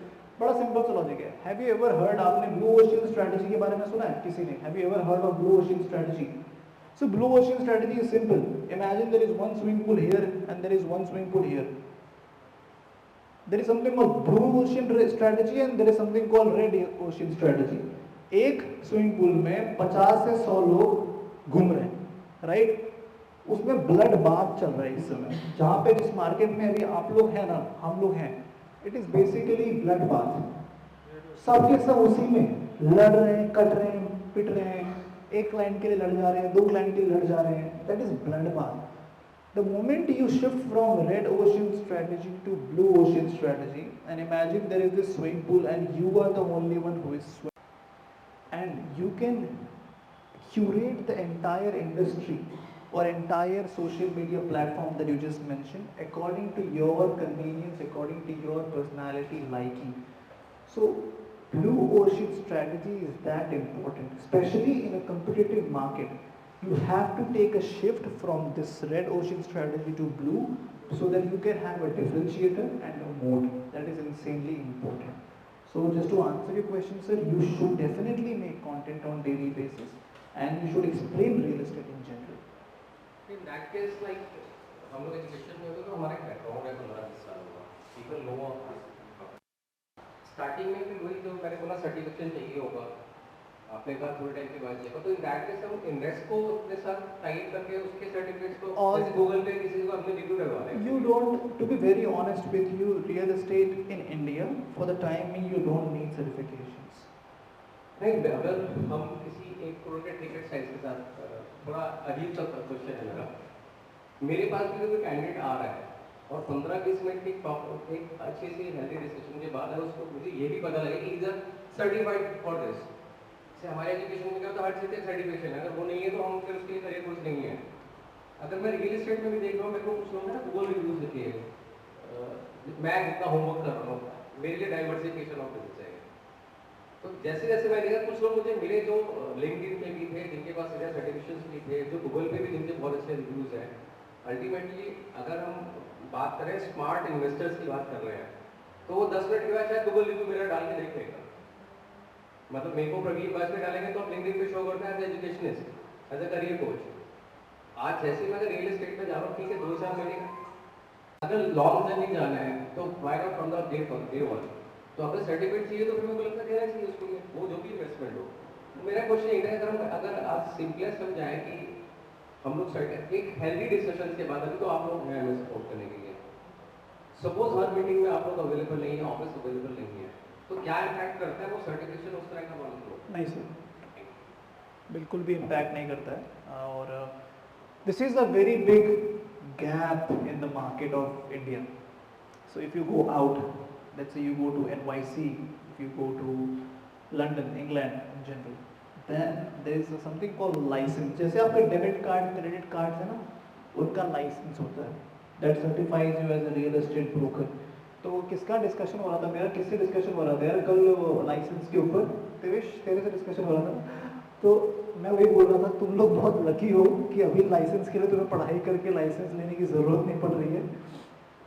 बड़ा सिंपल सा लॉजिक है. हैव यू एवर हर्ड, आपने ब्लू ओशियन स्ट्रेटजी के बारे में सुना है किसी ने? Have you ever heard of blue ocean strategy? So blue ocean strategy is simple. Imagine there is one swimming pool here and there is one swimming pool here. There is something called blue ocean strategy and there is something called red ocean strategy. एक swimming pool में 50 से 100 लोग घूम रहे हैं, right? उसमें blood bath चल रहा है इस समय. जहाँ पे जिस मार्केट में अभी आप लोग हैं ना, हम लोग हैं, it is basically blood bath. सबके सब उसी में लड़ रहे हैं, कट रहे हैं, पिट रहे हैं. एक क्लाइंट के लिए लड़ जा रहे हैं, 2 क्लाइंट के लिए लड़ जा रहे हैं. That is blood bath. The moment you shift from red ocean strategy to blue ocean strategy, and imagine there is this swimming pool and you are the only one who is swimming. and you can curate the entire industry or entire social media platform that you just mentioned according to your convenience, according to your personality liking. So blue ocean strategy is that important, especially in a competitive market. You have to take a shift from this red ocean strategy to blue so that you can have a differentiator and a mode. That is insanely important. So just to answer your question, sir, you should definitely make content on daily basis and you should explain real estate in general. In that case, like हम लोग education में होते तो हमारा background है 15-20 साल का, people know of starting में फिर वही जो मैंने बोला सर्टिफिकेशन चाहिए होगा, आपने कहा थोड़े टाइम के बाद चाहिए, तो इन दैट केस हम इन्वेस्ट को अपने साथ टाइप करके उसके सर्टिफिकेट्स को और जैसे गूगल पे किसी को अपने रिव्यू करवा दें. You don't, to be very honest with you, real estate in India, for the time being, you don't need certifications. नहीं, अगर हम किसी एक करोड़ के टिकट साइज के साथ थोड़ा अजीब सा क्वेश्चन है मेरा, मेरे पास भी कोई कैंडिडेट आ रहा है और 15-20 मिनट की एक अच्छी सी हेल्दी डिस्कशन के बाद उसको मुझे ये भी पता लगे कि इधर सर्टिफाइड फॉर दिस. जैसे हमारे एजुकेशन में क्या होता है, हर चीज़ एक सर्टिफिकेशन है, अगर वो नहीं है तो हम फिर उसके लिए करियर कोर्स नहीं है. अगर मैं रियल एस्टेट में भी देख रहा हूँ, मेरे को कुछ लोग ना गूगल रिव्यूज देते हैं, मैं इतना होमवर्क कर रहा हूँ, मेरे लिए डाइवर्सिफिकेशन ऑफ बिजनेस है. तो जैसे जैसे मैंने देखा कुछ लोग मुझे मिले जो लिंक्डइन पे भी थे, जिनके पास इधर सर्टिफिकेशंस भी थे, जो गूगल पे भी जिनके बहुत अच्छे रिव्यूज हैं. अल्टीमेटली अगर हम बात करें स्मार्ट इन्वेस्टर्स की बात कर रहे हैं, तो वो 10 मिनट के बाद शायद गूगल रिव्यू मेरा डाल के देख लेगा. मतलब मेरे को प्रवीण बाज में डालेंगे तो आप लिंक्डइन पे शो करता है as educationist, as a career coach. आज जैसे मैं अगर रियल एस्टेट में जा रहा हूँ, ठीक है 2-4 महीने अगर लॉन्ग जर्नी जाना है तो why not from the day one. तो अगर सर्टिफिकेट चाहिए तो फिर मेरे को लगता है देना चाहिए उसके लिए, वो जो भी इन्वेस्टमेंट हो. तो मेरा क्वेश्चन ये है, अगर आप सिंपलेस्ट समझाएं कि हम लोग एक हेल्दी डिस्कशन के बाद, अभी तो आप लोग हैं हमें सपोर्ट करने के लिए, सपोज हर मीटिंग में आप लोग अवेलेबल नहीं है, ऑफिस अवेलेबल नहीं है, तो क्या इम्पैक्ट करता है वो सर्टिफिकेशन उस तरह का मान लो? नहीं सर, बिल्कुल भी इम्पैक्ट नहीं करता है. और this is a very big gap in the market of India. So if you go out, let's say you go to NYC, if you go to London, England in general, then there is something called license. जैसे आपके debit card credit card है ना, उनका licence होता है, that certifies you as a real estate broker. तो किसका discussion हो रहा था मेरा, किससे डिस्कशन हो रहा था यार कल लाइसेंस के ऊपर, देवेश तेरे से डिस्कशन हो रहा था. तो मैं वही बोल रहा था, तुम लोग बहुत लकी हो कि अभी लाइसेंस के लिए तुम्हें पढ़ाई करके लाइसेंस लेने की ज़रूरत नहीं पड़ रही है,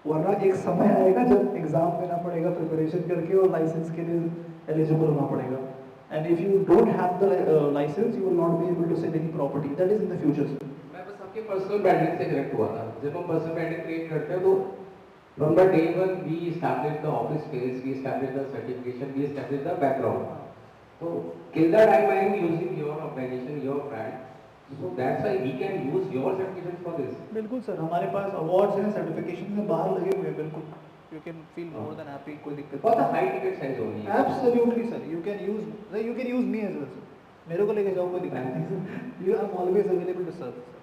वरना एक समय आएगा जब एग्जाम देना पड़ेगा प्रिपरेशन करके और लाइसेंस के लिए एलिजिबल होना पड़ेगा. And if you don't have the license you will not be able to sell any property. That is in the future. मैं बस आपके पर्सनल ब्रांडिंग से कनेक्ट हुआ था. जब हम पर्सनल ब्रांडिंग क्रिएट करते हैं तो from the day one we establish the office space, we establish the certification, we establish the background. तो till the time I am using your organization, your brand, so that's why we can use your certification for this. बिल्कुल sir, हमारे पास awards हैं, certification में बाहर लगे हुए हैं. बिल्कुल you can feel more than happy, कोई दिक्कत बहुत हाई टिकट साइज होगी. Absolutely sir, you can use me as well sir. मेरे को लेके जाओ, कोई दिक्कत नहीं sir. You am always available to serve sir.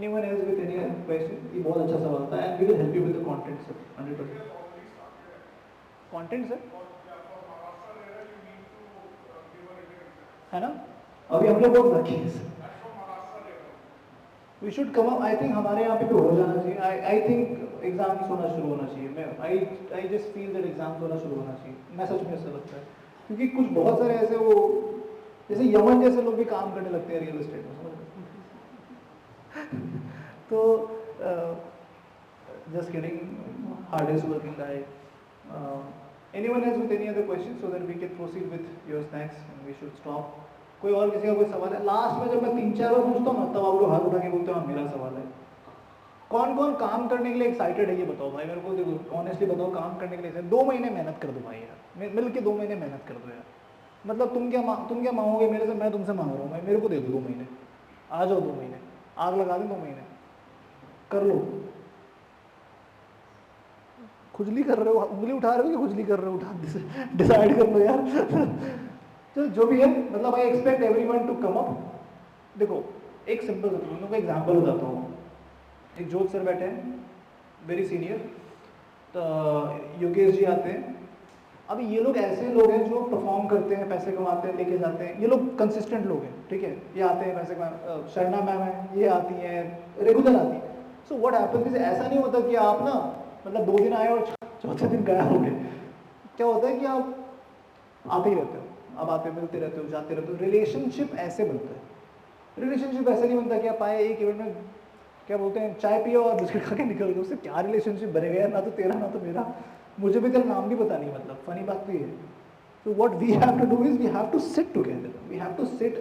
Anyone else with any question? ये बहुत अच्छा सवाल था and we will help you with the content sir, 100%. Content sir? है ना, अभी हम लोग बहुत लकी हैं sir. We should come up. I think हमारे यहाँ पे भी हो जाना चाहिए. आई थिंक एग्जाम्स होना शुरू होना चाहिए. मैं I just feel that exams होना शुरू होना चाहिए. मैं सच में ऐसा लगता है, क्योंकि कुछ बहुत सारे ऐसे वो जैसे यमन जैसे लोग भी काम करने लगते हैं रियल एस्टेट में. तो just kidding, hardest working guy. Anyone else with any other questions so that we can proceed with your snacks and we should stop. कोई और किसी का कोई सवाल है? लास्ट में जब मैं 3-4 बार पूछता हूँ ना, तब आप लोग हाथ उठा के बोलते हो मेरा सवाल है. कौन कौन काम करने के लिए एक्साइटेड है ये बताओ भाई मेरे को. देखो ऑनेस्टली बताओ, काम करने के लिए 2 महीने मेहनत कर दो भाई यार, मिल के 2 महीने मेहनत कर दो यार. मतलब तुम क्या मांगोगे मेरे से, मैं तुमसे मांग रहा हूँ भाई, मेरे को दे दो 2 महीने, आ जाओ 2 महीने, आग लगा दें 2 महीने, कर लो. खुजली कर रहे हो, उंगली उठा रहे हो कि खुजली कर रहे हो, उठा डिसाइड कर लो यार. तो जो भी है, मतलब I expect everyone to come up. देखो एक सिंपल सा तुम लोगों को एग्जांपल बताता हूँ. एक जोत सर बैठे हैं, वेरी सीनियर. तो योगेश जी आते हैं, अभी ये लोग ऐसे लोग हैं जो परफॉर्म करते हैं, पैसे कमाते हैं, लेके जाते हैं, ये लोग कंसिस्टेंट लोग हैं, ठीक है, ये आते हैं पैसे कमा, शर्णा मैम है, ये आती हैं, रेगुलर आती हैं। सो व्हाट हैपेंस इज, ऐसा नहीं होता कि आप ना मतलब 2 दिन आए और चौथे दिन गया हो गए। क्या होता है कि आप आते ही रहते हो, आप आते मिलते रहते हो, जाते रहते हो। रिलेशनशिप ऐसे बनता है, रिलेशनशिप ऐसे नहीं बनता कि आप आए एक इवेंट में क्या बोलते हैं चाय पियो और बिस्किट खा के निकल गए, उससे क्या रिलेशनशिप बनेगा यार, ना तो तेरा ना तो मेरा, मुझे भी तेरा नाम भी पता नहीं, मतलब फनी बात तो ये है। तो what we have to do is we have to sit together, we have to sit,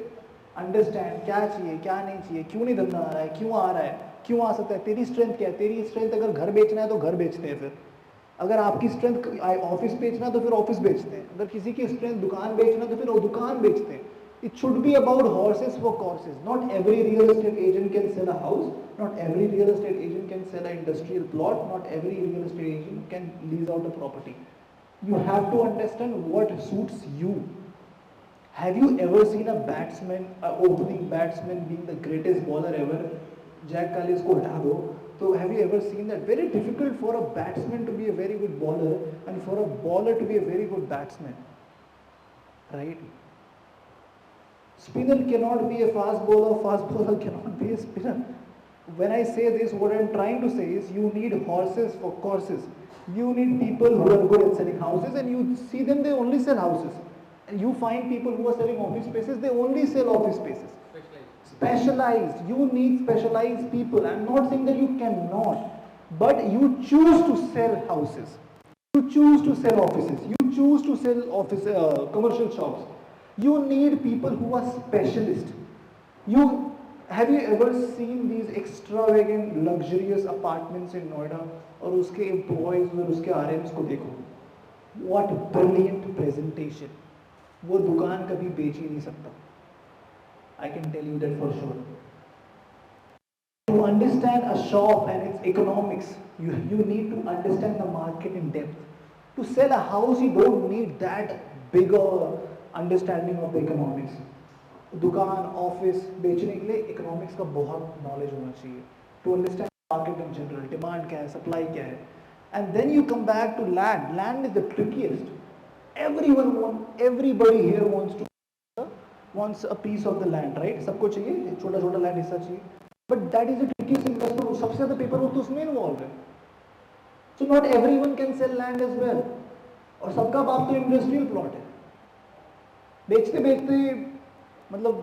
understand क्या चाहिए क्या नहीं चाहिए, क्यों नहीं धंधा आ रहा है, क्यों आ रहा है, क्यों आ सकता है, तेरी स्ट्रेंथ क्या है, तेरी स्ट्रेंथ अगर घर बेचना है तो घर बेचते हैं, फिर अगर आपकी स्ट्रेंथ ऑफिस बेचना तो फिर ऑफिस बेचते हैं, अगर किसी की स्ट्रेंथ दुकान बेचना तो फिर वो दुकान बेचते हैं। It should be about horses for courses. Not every real estate agent can sell a house. Not every real estate agent can sell an industrial plot. Not every real estate agent can lease out a property. You have to understand what suits you. Have you ever seen a batsman, opening batsman being the greatest bowler ever? Jack Callis को हटा दो. So have you ever seen that? Very difficult for a batsman to be a very good bowler and for a bowler to be a very good batsman. Right? Spinner cannot be a fast bowler cannot be a spinner. When I say this, what I'm trying to say is you need horses for courses. You need people who are good at selling houses, and you see them, they only sell houses. And you find people who are selling office spaces, they only sell office spaces. Specialized. You need specialized people. I'm not saying that you cannot, but you choose to sell houses. You choose to sell offices. You choose to sell commercial shops. You need people who are specialists. Have you ever seen these extravagant luxurious apartments in Noida और उसके employees और उसके RMs को देखो, what brilliant presentation, वो दुकान कभी बेच ही नहीं सकता, I can tell you that for sure. To understand a shop and its economics, you need to understand the market in depth. To sell a house, you don't need that bigger understanding of the economics. दुकान office बेचने के लिए economics का बहुत knowledge होना चाहिए, to understand market in general, demand क्या है, सप्लाई क्या है। And then you come back to land. Land is the trickiest. Everybody here wants a piece of the land, right? सबको चाहिए छोटा छोटा लैंड हिस्सा चाहिए, but that is the trickiest investment. सबसे ज्यादा पेपर वर्क तो उसमें इन्वॉल्व है। So not everyone can sell land as well. और सबका बाप तो इंडस्ट्रियल प्लॉट है, बेचते बेचते मतलब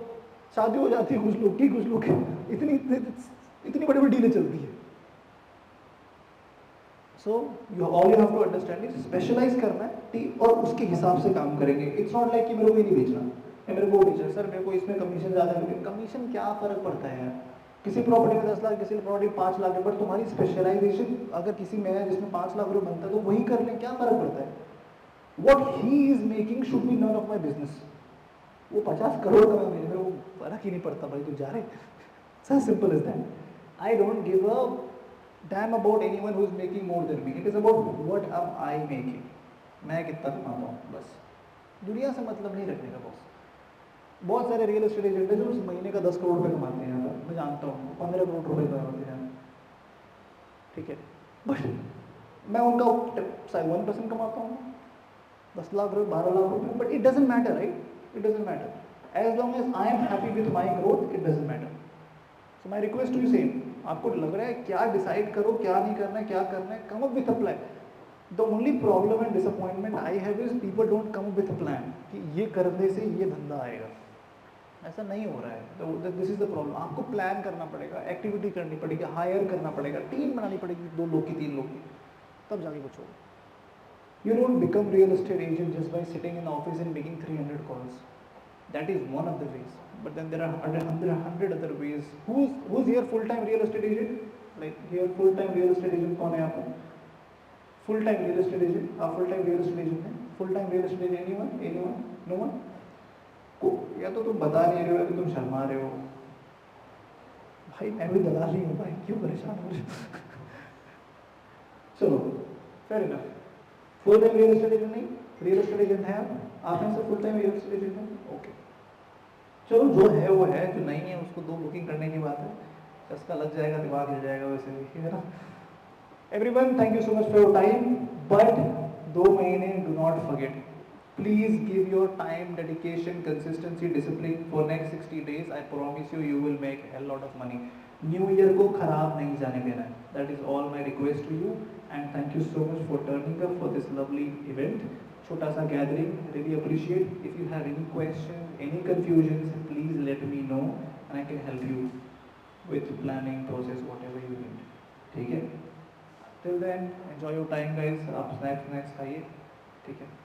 शादी हो जाती है कुछ लोग की, कुछ लोग इतनी बड़ी बड़ी डीलें चलती है। So all you have to understand is specialize करना है और उसके हिसाब से काम करेंगे। इट्स नॉट लाइक कि मेरे को ये नहीं बेचना, मेरे को बेचना सर, मेरे को इसमें कमीशन ज़्यादा मिले। कमीशन क्या फ़र्क पड़ता है यार, किसी प्रॉपर्टी में 10 लाख, किसी प्रॉपर्टी में 5 लाख है, बट तुम्हारी स्पेशलाइजेशन अगर किसी में है जिसमें 5 लाख रुपये बनता है तो वही कर लें, क्या फ़र्क पड़ता है। What he is making should be none of my business. वो 50 करोड़ का मेरे को फर्क ही नहीं पड़ता भाई, तू जा रहे, sir simple is that. I don't give a damn about anyone who is making more than me, it is about what am I making, मैं कितना कमाता हूँ, बस दुनिया से मतलब नहीं रखने का बॉस। बहुत सारे रियल एस्टेट एजेंट है जो उस महीने का 10 करोड़ रुपये कमाते हैं यहाँ पर, मैं जानता हूँ 15 करोड़ रुपये कमाते हैं, ठीक है, बट मैं उनका 1% कमाता हूँ, 10 लाख रुपये, 12 लाख रुपये, but it doesn't matter, right? It doesn't matter. As long as I am happy with my growth, it doesn't matter. So my request to you same. आपको लग रहा है क्या डिसाइड करो, क्या नहीं करना है, क्या करना है, come up with a plan. The only problem and disappointment I have is people don't come up with a plan कि ये करने से ये धंधा आएगा। ऐसा नहीं हो रहा है, तो दिस इज द प्रॉब्लम। आपको प्लान करना पड़ेगा, एक्टिविटी करनी पड़ेगी, हायर करना पड़ेगा, टीम बनानी पड़ेगी 2 लोग की, 3 लोग की, तब जाके कुछ होगा। You don't become real estate agent just by sitting in the office and making 300 calls. That is one of the ways. But then there are 100 other ways. Who's here full-time real estate agent? Like here full-time real estate agent कौन है यहाँ पर? Full-time real estate agent? आप full-time real estate agent हैं? Full-time real estate agent anyone? Anyone? No one? या तो तुम बता नहीं रहे हो या तो तुम शर्मा रहे हो। भाई मैं भी दलाल ही हूँ भाई, क्यों परेशान हो रहे हो? चलो, fair enough. Full time real estate agent नहीं, रियल एस्टेट एजेंट है आप में से full time real estate agent है, ओके। चलो जो है वो है, जो नहीं है उसको 2 बुकिंग करने की बात है, चस्का लग जाएगा, दिमाग हिल जाएगा वैसे भी, है ना। Everyone, thank you so much for your time, but 2 महीने do not forget. Please give your time, dedication, consistency, discipline for next 60 days. I promise you, you will make a lot of money. New Year को खराब नहीं जाने देना है. That is all my request to you. And thank you so much for turning up for this lovely event. छोटा सा gathering. Really appreciate. If you have any questions, any confusions, please let me know and I can help you with planning process, whatever you need. ठीक है? Till then, enjoy your time, guys. आप snacks खाइए. ठीक है?